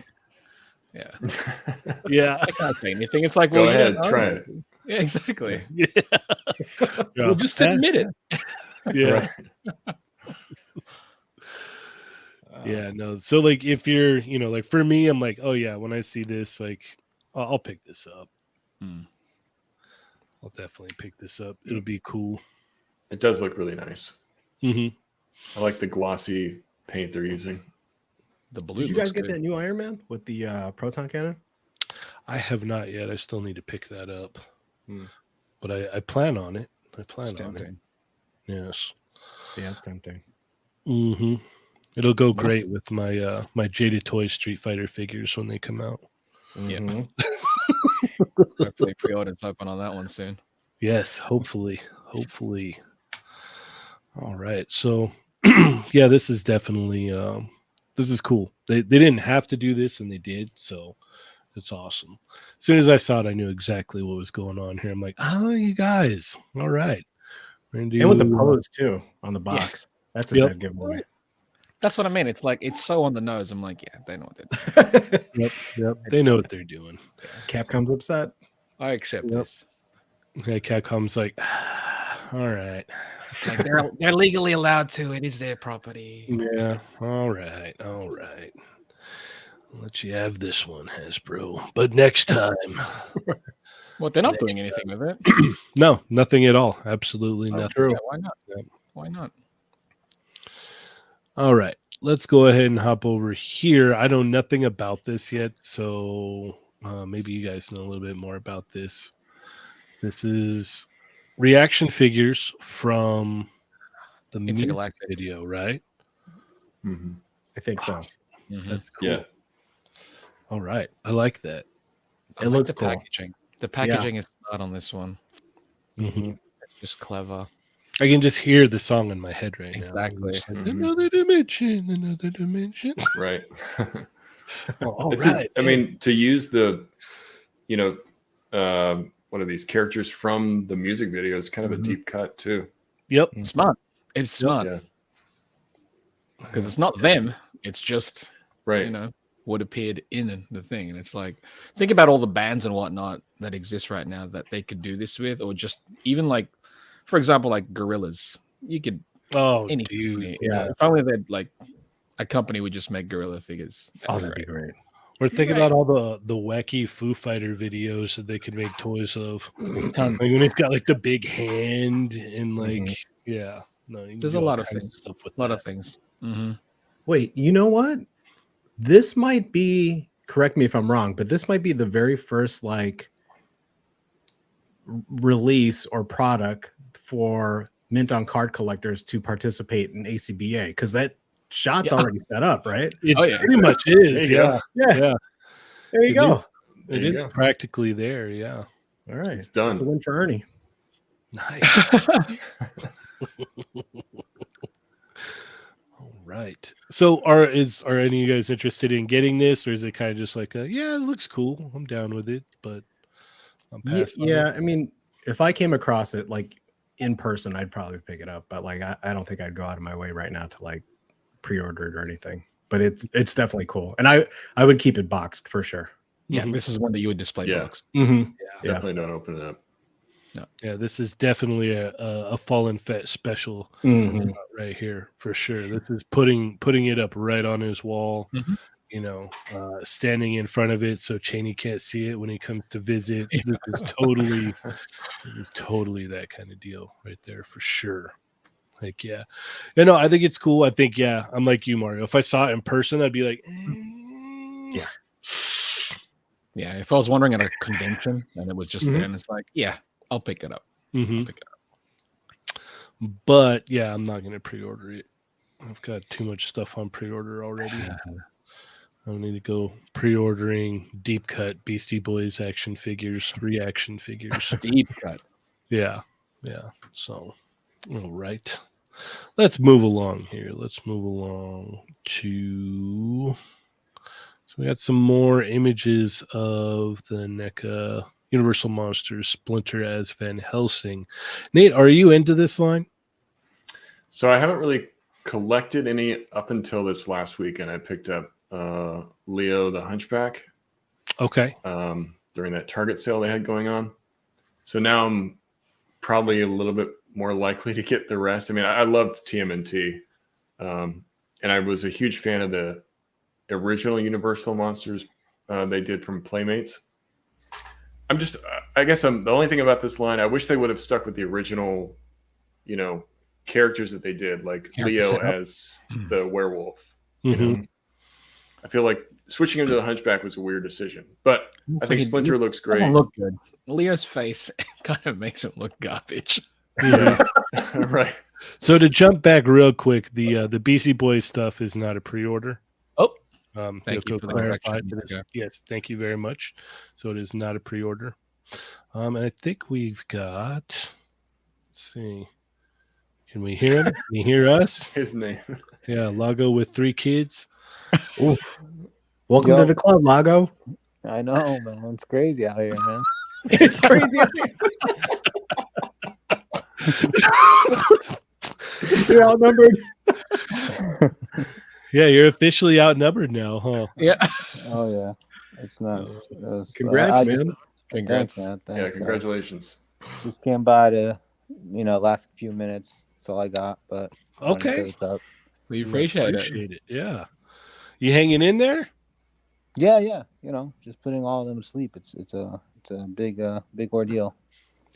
Yeah. Yeah. I can't say anything. It's like, go ahead, try it. Yeah, exactly. Yeah. We'll just admit it. Yeah. Yeah, no. So like if you're, like for me, I'm like, oh yeah, when I see this, like I'll pick this up. I'll definitely pick this up. It'll be cool. It does look really nice. Mm-hmm. I like the glossy paint they're using. The blue. Did you guys get that new Iron Man with the proton cannon? I have not yet. I still need to pick that up. But I plan on it. On it. Yes. Yeah, it's tempting. Mm-hmm. It'll go great with my my Jaded Toy Street Fighter figures when they come out. Yeah. Hopefully pre-order's open on that one soon. Yes, hopefully. All right. So yeah, this is definitely this is cool. They didn't have to do this and they did, so it's awesome. As soon as I saw it, I knew exactly what was going on here. I'm like, you guys. All right. And with the pose too on the box. Yeah. That's a good giveaway. That's what I mean. It's like it's so on the nose. I'm like, yeah, they know what they're doing. Yep. They know what they're doing. Capcom's upset. I accept this. Okay, Capcom's like, all right. Like they're legally allowed to. It is their property. Yeah. All right. I'll let you have this one, Hasbro. But next time. Well, they're not doing anything with it. No, nothing at all. Absolutely nothing. True. Yeah, why not? Yeah. Why not? All right, let's go ahead and hop over here. I know nothing about this yet, so maybe you guys know a little bit more about this. This is reaction figures from the music video, right? Mm-hmm. I think so. Mm-hmm. That's cool. Yeah. All right, I like that. It looks cool. Packaging. The packaging is not on this one. Mm-hmm. It's just clever. I can just hear the song in my head right now. Exactly. Like, another dimension. Right. Right. I mean, to use the, one of these characters from the music video is kind of a deep cut too. Yep. Smart. It's smart. Yeah. Because it's not them. It's just, right. What appeared in the thing. And it's like, think about all the bands and whatnot that exist right now that they could do this with, or just even like, for example, like Gorillas. You could dude. Yeah. If only they'd like a company would just make gorilla figures. That'd be great. We're thinking about all the wacky Foo Fighter videos that they could make toys of. Like when it's got like the big hand and like there's a lot of things. Stuff with a lot of things. Mm-hmm. Wait, you know what? This might be, correct me if I'm wrong, but this might be the very first like release or product for mint on card collectors to participate in ACBA, because that shot's already set up, right? It pretty much is. Yeah. There you go. It is practically there. Yeah. All right. It's done. It's a win for Ernie. Nice. All right. So are any of you guys interested in getting this, or is it kind of just like it looks cool, I'm down with it, but I'm past on it? I mean, if I came across it like in person, I'd probably pick it up, but like I don't think I'd go out of my way right now to like pre-order it or anything. But it's definitely cool, and I would keep it boxed for sure. Yeah, this is one that you would display boxed. Mm-hmm. Definitely don't open it up. No. Yeah, this is definitely a Fallen Fett special right here for sure. This is putting it up right on his wall. You know, standing in front of it so Cheney can't see it when he comes to visit. This is totally that kind of deal right there for sure. Like, yeah. You know, I think it's cool. I think, yeah, I'm like you, Mario. If I saw it in person, I'd be like, yeah. Yeah, if I was wondering at a convention and it was just there and it's like, yeah, I'll pick it up. I'll pick it up. But, yeah, I'm not going to pre-order it. I've got too much stuff on pre-order already. I don't need to go pre-ordering deep cut Beastie Boys action figures, reaction figures. Deep cut. Yeah. Yeah. So, all right. Let's move along here. Let's move along to... So we got some more images of the NECA Universal Monsters Splinter as Van Helsing. Nate, are you into this line? So I haven't really collected any up until this last weekend. I picked up Leo the Hunchback. Okay. During that Target sale they had going on. So now I'm probably a little bit more likely to get the rest. I mean, I love TMNT. And I was a huge fan of the original Universal Monsters they did from Playmates. I guess the only thing about this line, I wish they would have stuck with the original, you know, characters that they did, like Leo as the werewolf. You know, I feel like switching him to the Hunchback was a weird decision, but I think Splinter looks great. Look good. Leo's face kind of makes him look garbage. Yeah. Right. So to jump back real quick, the BC Boys stuff is not a pre-order. Oh, thank you for the clarify correction. Yes, thank you very much. So it is not a pre-order. And I think we've got. Let's see. Can we hear him? Can you hear us? His name. Yeah, Lago with 3 kids. Welcome to the club, Lago. I know, man. It's crazy out here, man. It's crazy. You're outnumbered. Yeah, you're officially outnumbered now, huh? Yeah. Oh yeah, it's nuts. Congrats, man. Thanks, man. Thanks, Yeah, congratulations. Just came by to, last few minutes. That's all I got, but okay, what's up? We appreciate it. Yeah, you hanging in there? Yeah. Just putting all of them to sleep. It's a big ordeal.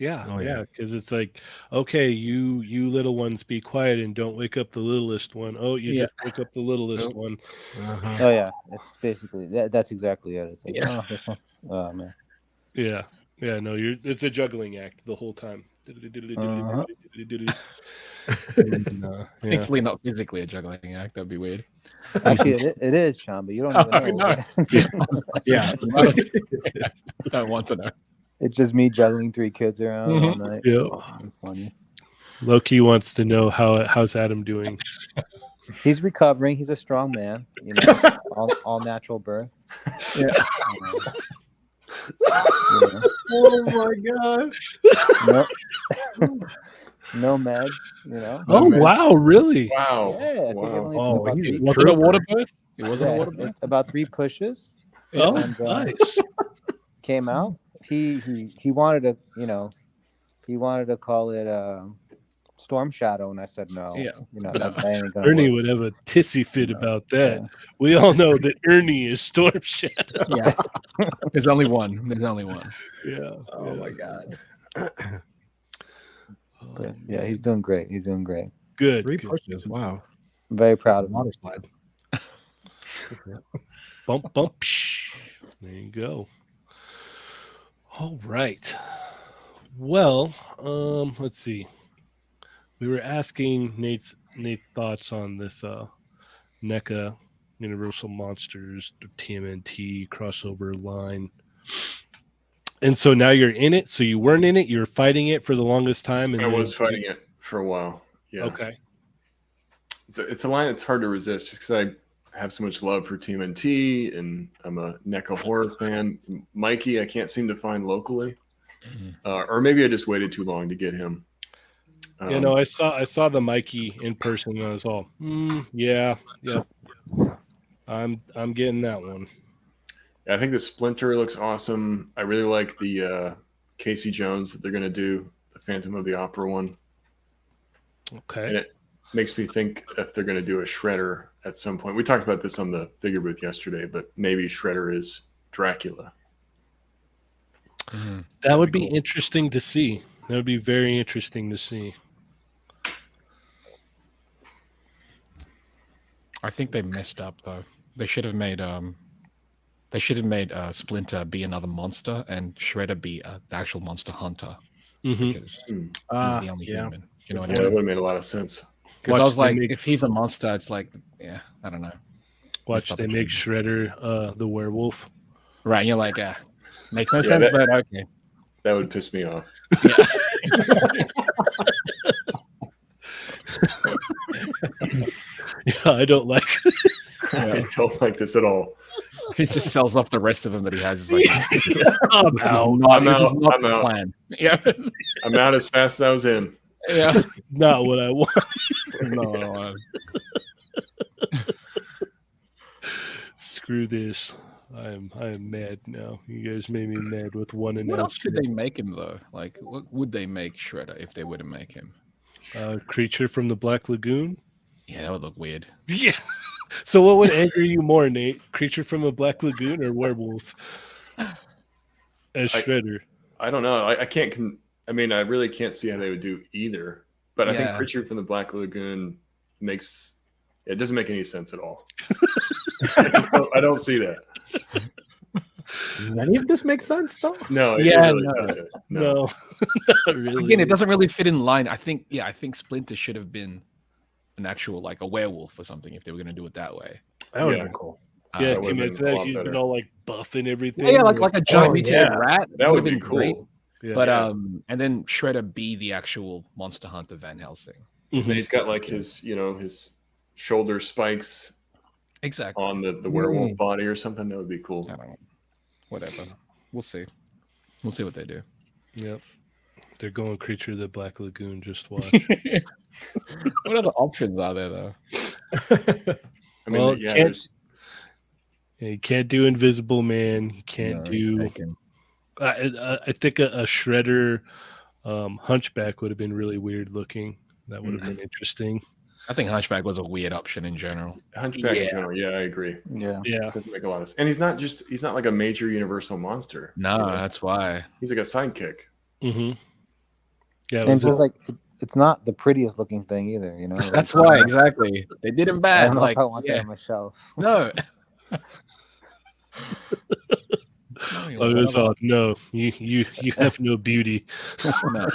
Yeah, because it's like, okay, you little ones, be quiet and don't wake up the littlest one. Oh, you just wake up the littlest one. Oh yeah, it's basically that's exactly it. It's like, oh, this one. Oh man. Yeah. No, it's a juggling act the whole time. Thankfully, not physically a juggling act. That'd be weird. Actually, it is, Chamba. You don't even know. Yeah. I don't want to know. It's just me juggling 3 kids around all night. Yeah. Funny. Loki wants to know how's Adam doing. He's recovering. He's a strong man. All natural birth. Yeah. Oh my gosh. No meds. Oh wow, really? Wow. Yeah. Wow. It wasn't a water birth. It wasn't a water birth. About 3 pushes. Oh, and, nice. Came out. He wanted to call it Storm Shadow, and I said no. Yeah, that ain't gonna Ernie work. would have a tissy fit about that. Yeah. We all know that Ernie is Storm Shadow. Yeah, there's only one. Yeah. Oh my god. But yeah, he's doing great. Good. 3 pushes. Wow. I'm very proud of him. Water slide. Bump. Psh. There you go. All right. Well, let's see. We were asking Nate's thoughts on this NECA Universal Monsters TMNT crossover line. And so now you're in it. So you weren't in it. You were fighting it for the longest time. And I was fighting it for a while. Yeah. Okay. It's a line that's hard to resist just because I have so much love for TMNT and I'm a NECA horror fan. Mikey, I can't seem to find locally. Or maybe I just waited too long to get him. I saw the Mikey in person and I was all, yeah. I'm getting that one. I think the Splinter looks awesome. I really like the Casey Jones that they're going to do the Phantom of the Opera one. Okay. And it makes me think if they're going to do a Shredder at some point. We talked about this on the figure booth yesterday, but maybe Shredder is Dracula. That would be interesting to see. That would be very interesting to see. I think they messed up though. They should have made Splinter be another monster and Shredder be the actual monster hunter because he's the only human. You know what I mean? That would have made a lot of sense. Because I was like, if he's a monster, it's like, yeah, I don't know. Watch they make Shredder the werewolf. Right, you're like, makes no sense, but okay. That would piss me off. Yeah. Yeah, I don't like this. I don't like this at all. He just sells off the rest of them that he has. It's like, I'm out. I'm out. Plan. Yeah. I'm out as fast as I was in. Yeah. Not what I want. No. Screw this. I am mad now. You guys made me mad with one announcement. What else could they make him though? Like, what would they make Shredder if they were to make him? Creature from the Black Lagoon. Yeah, that would look weird. Yeah. So what would anger you more, Nate? Creature from the Black Lagoon or werewolf as Shredder? I don't know. I mean, I really can't see how they would do either. But I think Creature from the Black Lagoon doesn't make any sense at all. I don't see that. Does any of this make sense though? No, it really doesn't. No. Not really. Again, it doesn't really fit in line. I think Splinter should have been an actual like a werewolf or something if they were going to do it that way. That would have been cool. Yeah, can you imagine that? He's been all like buff and everything. Yeah, like a giant mutated rat. That would be cool. Great. Yeah. But and then Shredder be the actual monster hunter Van Helsing. Mm-hmm. He's got like his shoulder spikes exactly on the werewolf body or something. That would be cool. I don't know. Whatever. We'll see. We'll see what they do. Yep. They're going Creature of the Black Lagoon. Just watch. What other options are there, though? I mean, you can't do Invisible Man. You can't do. I think a Shredder Hunchback would have been really weird looking. That would have been interesting. I think Hunchback was a weird option in general. Hunchback in general, I agree. Yeah. Doesn't make a lot of sense. And he's not like a major universal monster. No, that's why. He's like a sidekick. Mm-hmm. Yeah, and just like it's not the prettiest looking thing either, That's why, exactly. They did him bad. I don't know if I want that on my shelf. No. No, you have no beauty. No.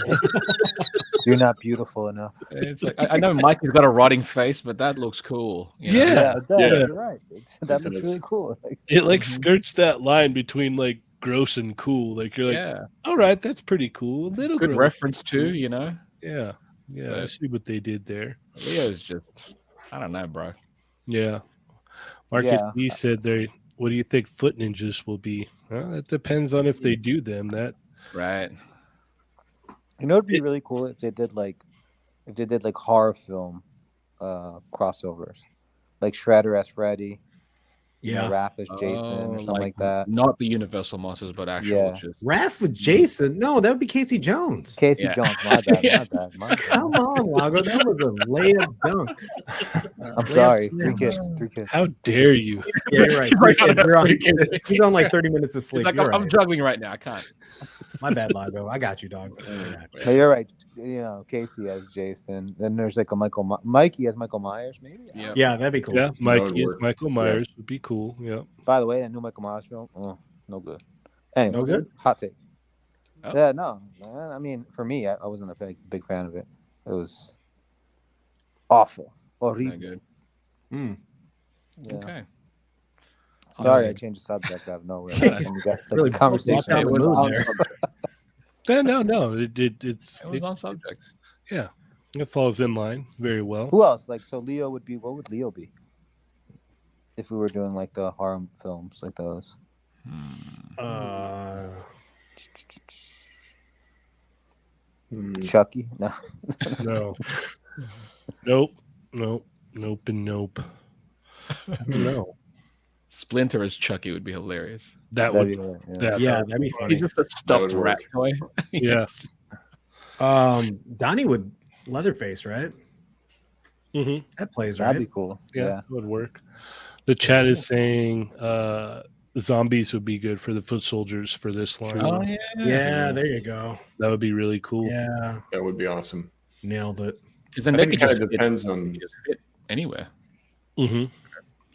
You're not beautiful enough. It's like I know Mike has got a rotting face, but that looks cool. Yeah, it does. You're right. That looks really cool. It skirts that line between like gross and cool. Like you're like, all right, that's pretty cool. A little good gross. Reference too, Yeah. I see what they did there. Leo's just, I don't know, bro. Yeah. Marcus Lee said what do you think Foot Ninjas will be? Well, it depends on if they do them. Right. It'd be really cool if they did like horror film crossovers, like Shredder as Freddy, Raph as Jason or something like that. Not the Universal monsters, but actual. Raph with Jason? No, that would be Casey Jones. Casey Jones, my bad. Come on, Lago, that was a layup dunk. I'm sorry, three kids. How dare you? Yeah, you're right. He's on like 30 minutes of sleep. Like, I'm juggling right now. I can't. My bad, Lago. I got you, dog. So you're right. Casey as Jason. Then there's like a Mikey as Michael Myers, maybe. Yeah, that'd be cool. Yeah, Mikey as Michael Myers would be cool. Yeah. By the way, that new Michael Myers film, no good. Anyway, no good. Hot take. Oh. Yeah, no. I mean, for me, I wasn't a big fan of it. It was awful, horrible. Good. Yeah. Okay. Sorry, I changed the subject out of nowhere. Really conversation. It was on No. It was on subject. Yeah, it falls in line very well. Who else? So Leo would be. What would Leo be? If we were doing like the horror films like those. Chucky? No. No. Nope. I don't know. Splinter as Chucky would be hilarious. That'd be funny. He's just a stuffed rat toy. Yeah. Donnie would Leatherface, right? Mm-hmm. That plays right. That'd be cool. Yeah, that would work. The chat is saying zombies would be good for the foot soldiers for this line. Oh yeah. Yeah, there you go. That would be really cool. Yeah, that would be awesome. Nailed it. Because then they could just depends on fit anywhere. Mm-hmm.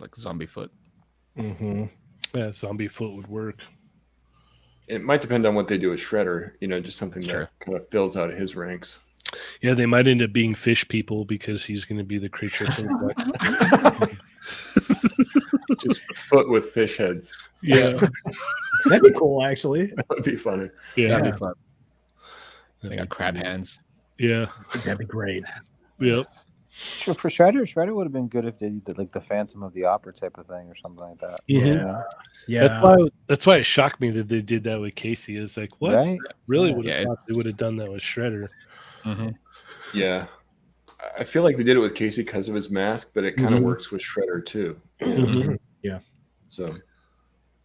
Like zombie foot. Mm-hmm. Yeah, zombie foot would work. It might depend on what they do with Shredder. Just something that kind of fills out his ranks. Yeah, they might end up being fish people because he's going to be the creature. Just foot with fish heads. Yeah, that'd be cool. Actually, that would be funny. Yeah, that'd be fun. They got crab hands. Yeah, that'd be great. Yep. Sure, for Shredder would have been good if they did like the Phantom of the Opera type of thing or something like that. Mm-hmm. Yeah. That's why it shocked me that they did that with Casey. It's like, what? Right? Really would have thought they would have done that with Shredder. Mm-hmm. Yeah. I feel like they did it with Casey because of his mask, but it kind of works with Shredder too. Mm-hmm. Yeah. So.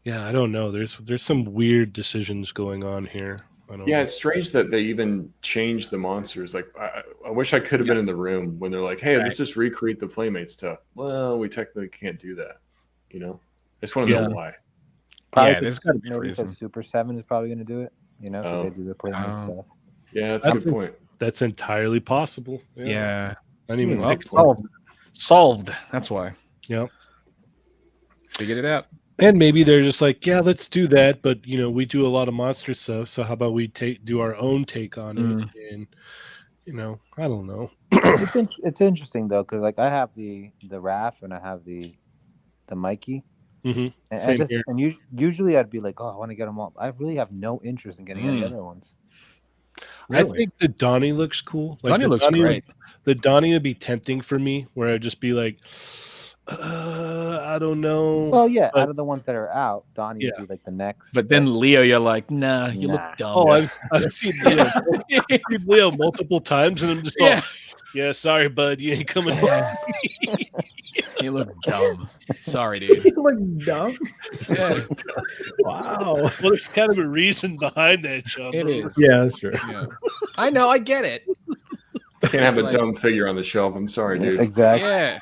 Yeah, I don't know. There's some weird decisions going on here. It's strange that they even changed the monsters. Like, I wish I could have been in the room when they're like, "Hey, let's just recreate the Playmate stuff." Well, we technically can't do that. I just want to know why. Probably there's got to be a because reason. Super 7 is probably going to do it. Because they do the Playmate stuff. Yeah, that's a good point. That's entirely possible. Yeah. I didn't even solved. That's why. Yep. Figured it out. And maybe they're just like, yeah, let's do that. But, we do a lot of monster stuff. So how about we do our own take on it? And, I don't know. It's interesting, though, because, like, I have the Raph and I have the Mikey. Mm-hmm. And usually I'd be like, oh, I want to get them all. I really have no interest in getting any other ones. Really? I think the Donnie looks cool. Like Donnie looks great. The Donnie would be tempting for me, where I'd just be like, I don't know. Well, yeah, out of the ones that are out, Donnie would be like the next. But then Leo, you're like, nah, you look dumb. Oh, I've seen Leo multiple times, and I'm just like, yeah, sorry, bud, you ain't coming back. You look dumb. Sorry, dude. You look dumb? Yeah. Wow. Well, there's kind of a reason behind that, Chamba. It is. Yeah, that's true. Yeah. I know, I get it. Can't have a dumb figure on the shelf. I'm sorry, dude. Exactly. Yeah.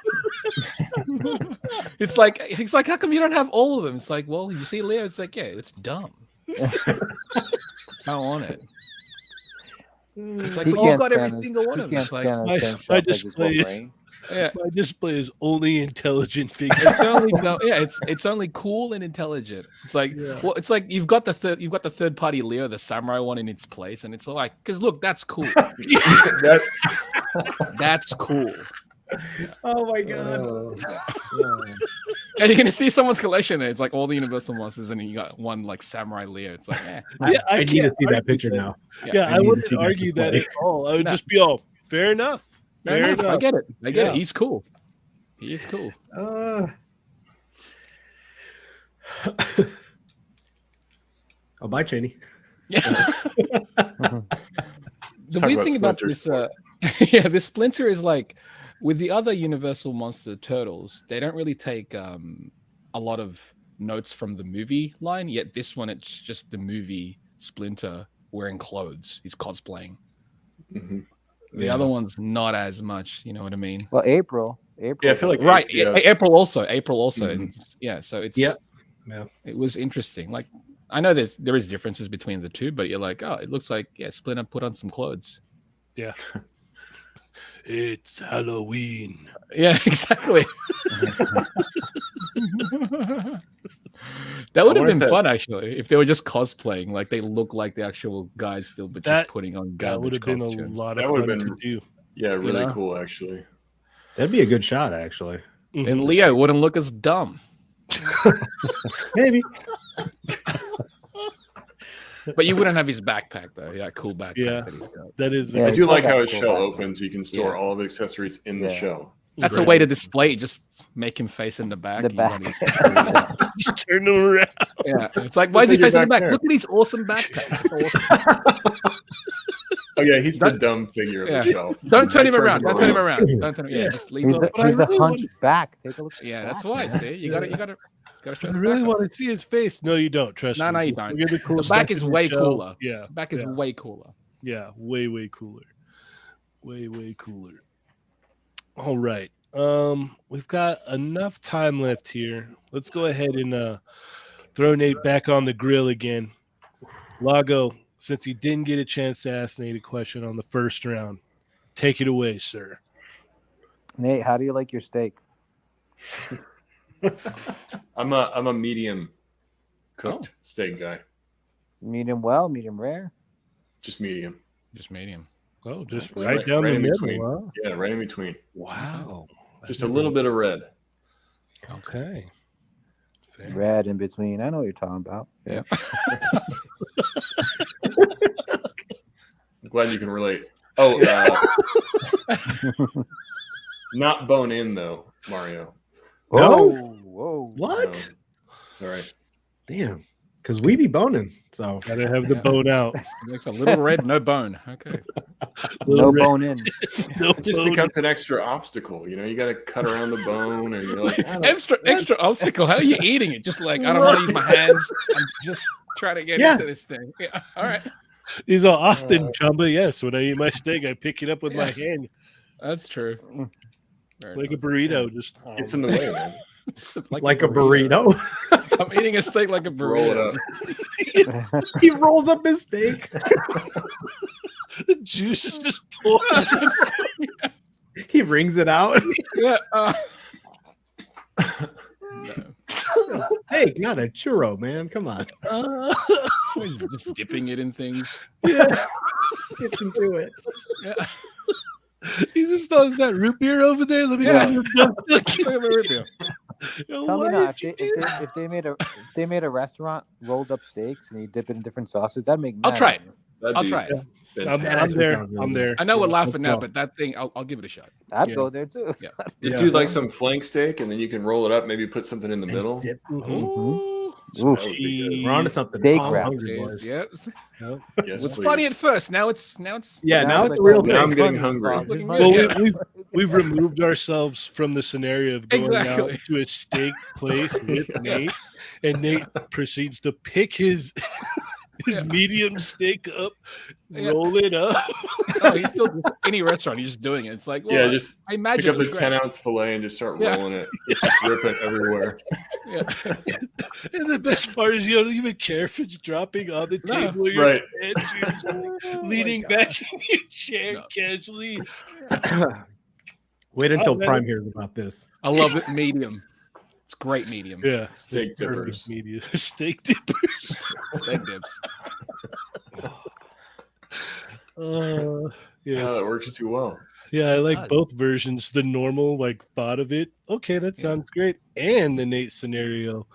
It's like, how come you don't have all of them? It's like, well, you see Leo, it's like, yeah, it's dumb. I don't want it. It's like, well, you've got every single one of them. It's like, my display is only intelligent figures. It's only it's only cool and intelligent. It's like well, it's like you've got the third party Leo, the samurai one in its place, and it's like because look, that's cool. That's cool. Oh my god! And you're gonna see someone's collection there. It's like all the Universal monsters, and then you got one like samurai Leo. It's like, I need to see that picture now. Yeah, I wouldn't argue that at all. I would just be fair enough. Fair enough. I get it. It. He's cool. He is cool. Oh, bye, Cheney. Yeah. The weird thing about this, this Splinter is like with the other Universal Monster Turtles, they don't really take a lot of notes from the movie line. Yet this one, it's just the movie Splinter wearing clothes. He's cosplaying. Mm-hmm. The other one's not as much. You know what I mean? Well, April. Yeah, I feel like April also. Mm-hmm. And so it's it was interesting. Like I know there is differences between the two, but you're like, oh, it looks like Splinter put on some clothes. Yeah. It's Halloween. Yeah, exactly. That would have been fun, actually, if they were just cosplaying. Like they look like the actual guys still, but just putting on garbage. That would have been a lot of fun to do. Yeah, really cool, actually. That'd be a good shot, actually. Mm-hmm. And Leo wouldn't look as dumb. Maybe. But you wouldn't have his backpack, though. Yeah, cool backpack that he's got. That is. I do like how his shell opens. You can store all the accessories in the shell. That's a way to display. Just make him face in the back. Just turn him around. Yeah, it's like, why is he facing the back? Look at his awesome backpack. Oh yeah, he's the dumb figure of the shelf. Don't turn him around. Don't turn him around. Don't turn him. Yeah, just leave him. He's a hunchback. Take a look. Yeah, that's why. See, you got it. I really want to see his face. No, you don't. Trust me. No, you don't. The back is way cooler. Yeah. Back is way cooler. Yeah, way cooler. Way cooler. All right. We've got enough time left here. Let's go ahead and throw Nate back on the grill again. Lago, since he didn't get a chance to ask Nate a question on the first round, take it away, sir. Nate, how do you like your steak? I'm a medium cooked steak guy. Medium well, medium rare? Just medium. Just medium. Oh, just right down the middle. Between. Huh? Yeah, right in between. Wow. Just a little bit of red. Okay. Fair. Red in between. I know what you're talking about. Yeah. I'm glad you can relate. Oh, not bone in though, Mario. Whoa. What? It's all right. Damn. Because we be boning. So Gotta have the bone out. It's a little red, no bone. Okay. No bone in. It just becomes an extra obstacle. You know, you got to cut around the bone, and you're like, extra obstacle. How are you eating it? Just like, I don't want to use my hands. I'm just trying to get into this thing. Yeah. All right. These are often, Chamba. Yes, when I eat my steak, I pick it up with my hand. That's true. Like a burrito. Just it's in the way, man. like a burrito. I'm eating a steak like a burrito. Roll it up. He rolls up his steak. The juice is just pouring. He wrings it out. Yeah. No. Steak, not a churro, man. Come on. He's just dipping it in things. Yeah. Dip into it. Yeah. He just thought that root beer over there. Let me Look at the root beer. Tell me not. If they made a restaurant rolled up steaks and you dip it in different sauces, that'd make. I'll try it. That'd be try it. I'm there. I know we're laughing now, but that thing, I'll give it a shot. I'd go there too. Yeah. Just do like some flank steak, and then you can roll it up. Maybe put something in the middle. Dip. Ooh. We're on to something. Steak I'm wrap. hungry, boys. Yep. Yes, It's please. funny at first. Now it's Yeah, now it's like, a real Now I'm thing. getting hungry. looking Well, good. we've removed ourselves from the scenario of going Exactly. out to a steak place with Nate, and Nate proceeds to pick his medium steak up, roll it up. Oh, he's still any restaurant. He's just doing it. It's like, well, just I pick imagine up it the was great. 10-ounce fillet and just start rolling it. It's just ripping everywhere. Yeah. And the best part is you don't even care if it's dropping on the table. You're right. leaning back in your chair casually. Wait until man, Prime hears about this. I love it medium. It's great medium. Yeah, Steak it's perfect dippers. medium. Steak dippers. Steak dips. Yes. Oh, that works too well. Yeah, I like both versions. The normal, like, thought of it. Okay, that sounds great. And the Nate scenario.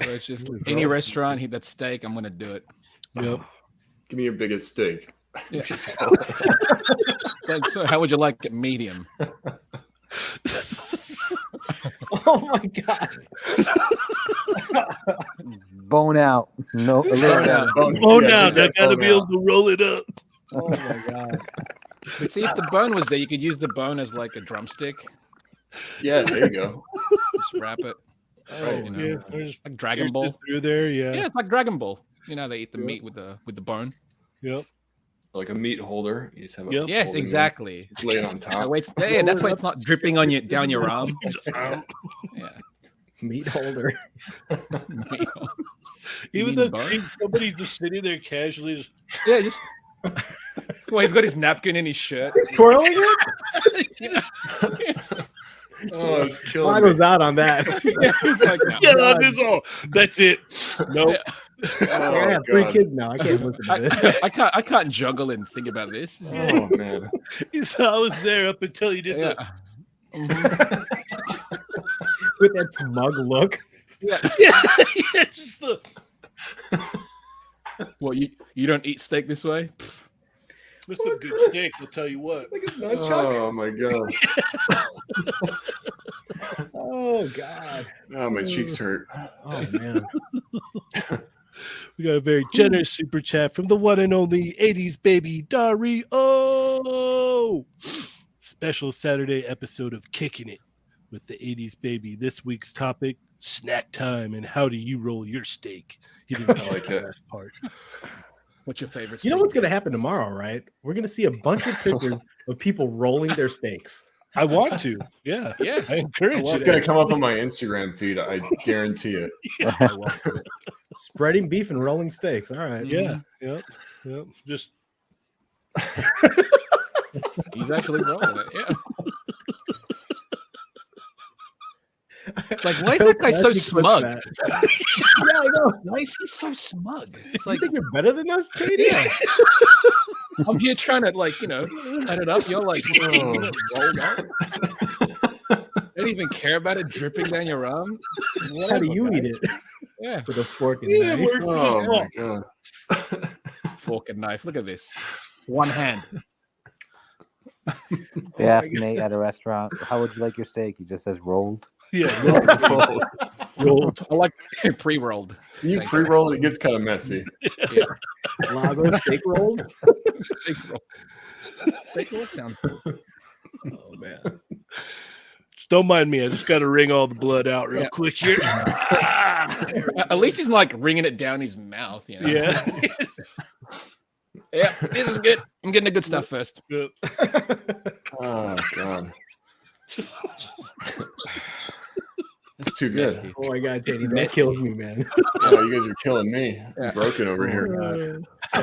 Or it's just any restaurant, that steak, I'm going to do it. Yep. Give me your biggest steak. Yeah. Like, so how would you like it medium? Oh my god. Bone out. No. Bone out. Bone out. I gotta be able to roll it up. Oh my god. But see, if the bone was there, you could use the bone as like a drumstick. Yeah, there you go. Just wrap it. Right. Yeah, there's Like Dragon Ball. through there. Yeah, Yeah. it's like Dragon Ball. You know, they eat the meat with the bone. Yep. Like a meat holder. You just have a Yep. Yes, holding exactly. it, lay it on That top. way that's why it's not dripping on you down your arm. Yeah. Meat holder. Even mean though bone? seeing somebody just sitting there casually, just, Yeah, just well, he's got his napkin in his shirt. He's twirling it? Oh, it's killing Mine me. was out on that. Yeah, it's like, no. yeah, that is all. That's it. Nope. Oh, I have 3 God. kids now. I can't listen to this. I can't juggle and think about this. Oh, man. So I was there up until you did Yeah. that. With that smug look. Yeah. Yeah, just the. Well, you don't eat steak this way? That's a good steak. I'll tell you what. Look at nunchuck. Oh, my God. Oh god. Oh, my cheeks hurt. Oh man. We got a very generous super chat from the one and only 80s baby Dario. Special Saturday episode of Kicking It with the 80s baby. This week's topic: snack time and how do you roll your steak. He didn't like the it. last part. What's your favorite? You know what's going to happen tomorrow, right? We're going to see a bunch of pictures of people rolling their steaks. I want to. Yeah. I encourage It's it. going to come up on my Instagram feed. I guarantee it. Spreading beef and rolling steaks. All right. Yeah. Yep. Just he's actually rolling it. Yeah. It's like, why is that guy so smug? Yeah, I know. Why is he so smug? It's like, you think you're better than us, JD? Yeah. I'm here trying to, like, cut it up. You're like, rolled up. Don't even care about it dripping down your arm. How do you eat it? Yeah. With a fork and knife. Oh my god. Fork and knife. Look at this. One hand. They asked Nate at a restaurant, "How would you like your steak?" He just says rolled. Yeah, rolled. I like pre-rolled. You pre-roll it, it gets kind of messy. Yeah. Lago steak rolled. Steak roll sounds cool. Oh man. Just don't mind me. I just got to wring all the blood out real quick here. At least he's like wringing it down his mouth. Yeah. Yeah, this is good. I'm getting the good stuff first. Yep. Oh god. That's too good. Oh my god, JD, that kills me, man. Oh, you guys are killing me. I'm broken over here.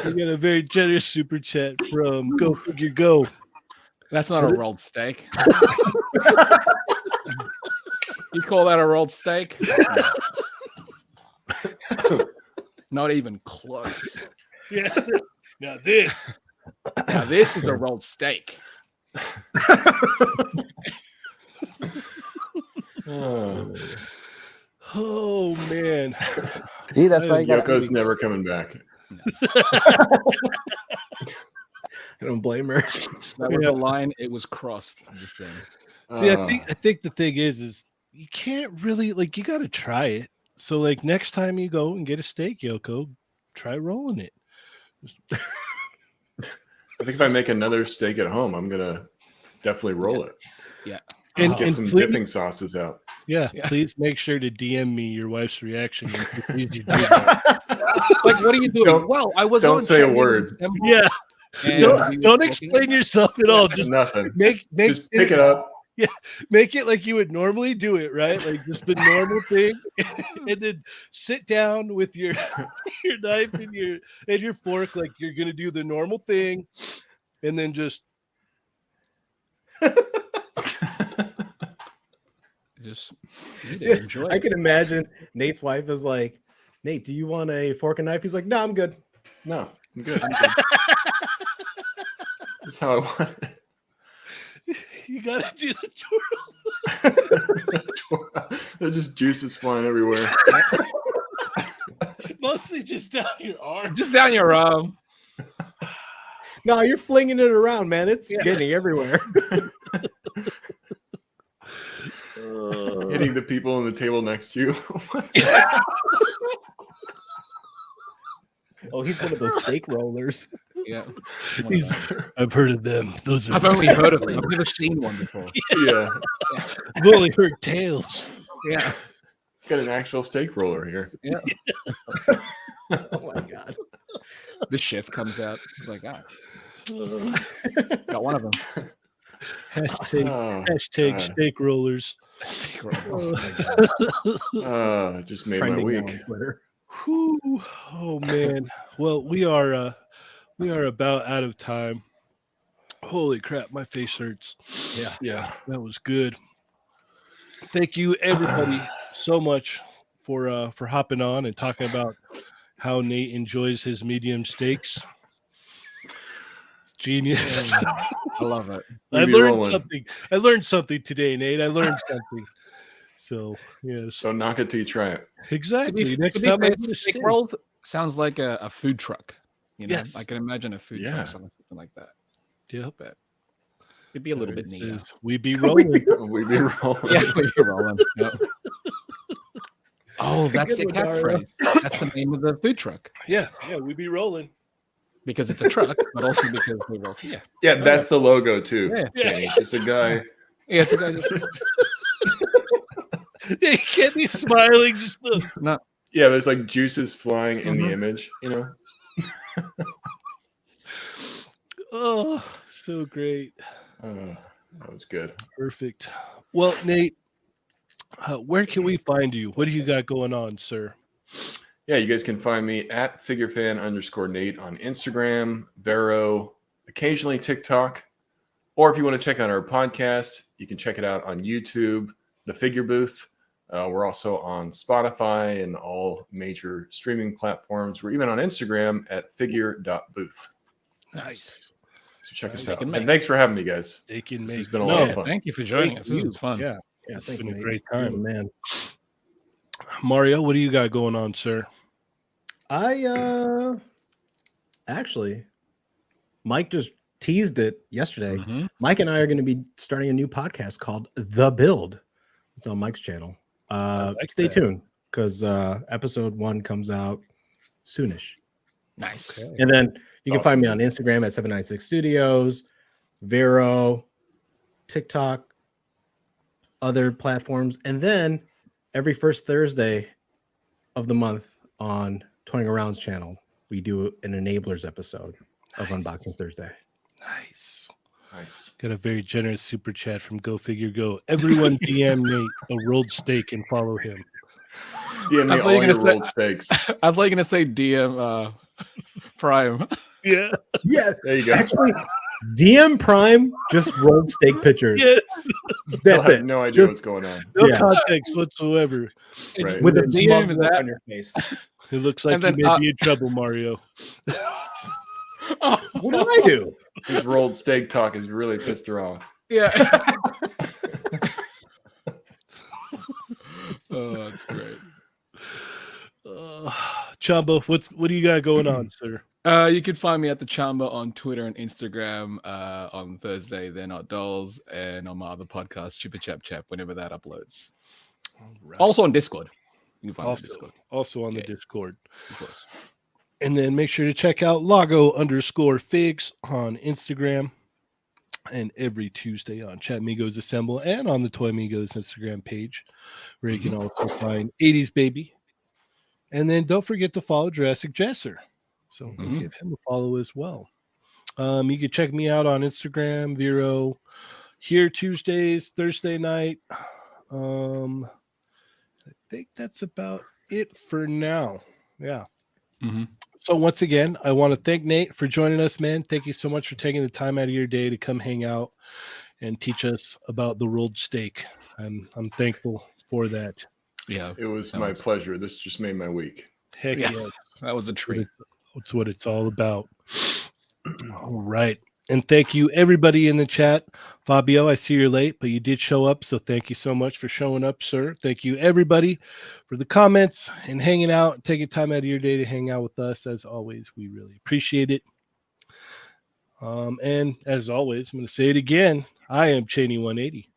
We got a very generous super chat from Go Figure Go. That's not a rolled steak. You call that a rolled steak? Not even close. Yeah. Now this is a rolled steak. Oh man. See, that's why you got Yoko's never coming back. I don't blame her. That was a line. It was crossed just then. See, I think the thing is you can't really you got to try it. So like next time you go and get a steak, Yoko, try rolling it. I think if I make another steak at home, I'm gonna definitely roll it. Yeah. And get some dipping sauces out. Yeah, please make sure to DM me your wife's reaction. Please do that. Like, what are you doing? Don't say a word. Yeah. Don't explain yourself at all. Just nothing. Just pick it up. Yeah, make it like you would normally do it, right? Like just the normal thing, and then sit down with your knife and your fork, like you're gonna do the normal thing, and then just enjoy. I can imagine Nate's wife is like, "Nate, do you want a fork and knife?" He's like, "No, I'm good." No, I'm good. That's how I want it. You gotta do the twirl. There's just juices flying everywhere. Mostly just down your arm. Just down your arm. No, you're flinging it around, man. It's getting everywhere. Hitting the people on the table next to you. Oh, he's one of those steak rollers. Yeah. I've heard of them. I've only heard of them. I've never seen one before. Yeah. I've only heard tales. Yeah. Got an actual steak roller here. Yeah. Oh my god. The chef comes out. He's like, got one of them. Hashtag steak rollers. Steak rollers. It just made my week. Whew. Oh man. Well, we are about out of time. Holy crap, my face hurts. Yeah. That was good. Thank you everybody so much for hopping on and talking about how Nate enjoys his medium steaks. It's genius. I love it. I learned something today, Nate. I learned something. So yes. So knock it till you try it. Exactly. Next time I do a steak rolls sounds like a food truck. You know, yes. I can imagine a food truck selling something like that. Yep. But it'd be a little bit neater. We be rolling. We be rolling. Yeah, we be rolling. Yep. Oh, that's the catchphrase. That's the name of the food truck. Yeah, we be rolling. Because it's a truck, but also because we roll. Yeah, that's the logo too. Yeah. It's a guy. Yeah, it's a guy. He can't be smiling. Just the No. Yeah, there's like juices flying in the image, you know. oh, so great. That was good. Perfect. Well, Nate, where can we find you? What do you got going on, sir? Yeah, you guys can find me at figurefan_Nate on Instagram, Vero, occasionally TikTok. Or if you want to check out our podcast, you can check it out on YouTube, The Figure Booth. We're also on Spotify and all major streaming platforms. We're even on Instagram at figure.booth. Nice. So check us out. And thanks for having me, guys. This has been a lot of fun. Thank you for joining us. This was fun. Yeah, Thanks, it's been a Nate. great time, man. Mario, what do you got going on, sir? I actually, Mike just teased it yesterday. Mike and I are going to be starting a new podcast called The Build. It's on Mike's channel. Stay tuned because episode 1 comes out soonish. Nice. Okay. And then you can find me on Instagram at 796 Studios, Vero, TikTok, other platforms, and then every first Thursday of the month on Toying Around's channel, we do an Enablers episode of Unboxing Thursday. Nice. Nice. Got a very generous super chat from Go Figure Go. Everyone DM Nate a rolled steak and follow him. DM me all your rolled steaks. I thought you were going to say DM Prime. Yeah. Yeah. There you go. Actually, DM Prime just rolled steak pictures. Yes. That's it. No idea what's going on. No context whatsoever. Right. With a DM smug is look that- on your face. It looks like And you then, may be in trouble, Mario. What did I do? His rolled steak talk has really pissed her off. Yeah. Oh, that's great. Chamba, what do you got going on, sir? You can find me at the Chamba on Twitter and Instagram on Thursday. They're Not Dolls, and on my other podcast, Chippa Chap Chap, whenever that uploads. Right. Also on Discord. You can find me on Discord. Also on the Discord. Of course. And then make sure to check out Lago_figs on Instagram. And every Tuesday on Chatmigos Assemble and on the Toymigos Instagram page, where you can also find 80s Baby. And then don't forget to follow Jurassic Jesser. So give him a follow as well. You can check me out on Instagram, Vero, here Tuesdays, Thursday night. I think that's about it for now. Yeah. So once again, I want to thank Nate for joining us, man. Thank you so much for taking the time out of your day to come hang out and teach us about the rolled steak. I'm thankful for that. Yeah. It was my pleasure. This just made my week. Heck yes. That was a treat. That's what it's all about. All right. And thank you, everybody in the chat. Fabio, I see you're late, but you did show up. So thank you so much for showing up, sir. Thank you, everybody, for the comments and hanging out, taking time out of your day to hang out with us. As always, we really appreciate it. And as always, I'm going to say it again. I am Cheney 180.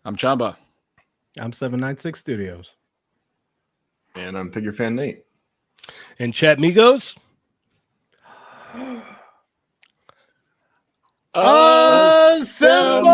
I'm Chamba. I'm 796 Studios. And I'm Figure Fan Nate. And Chatmigos. Assemble!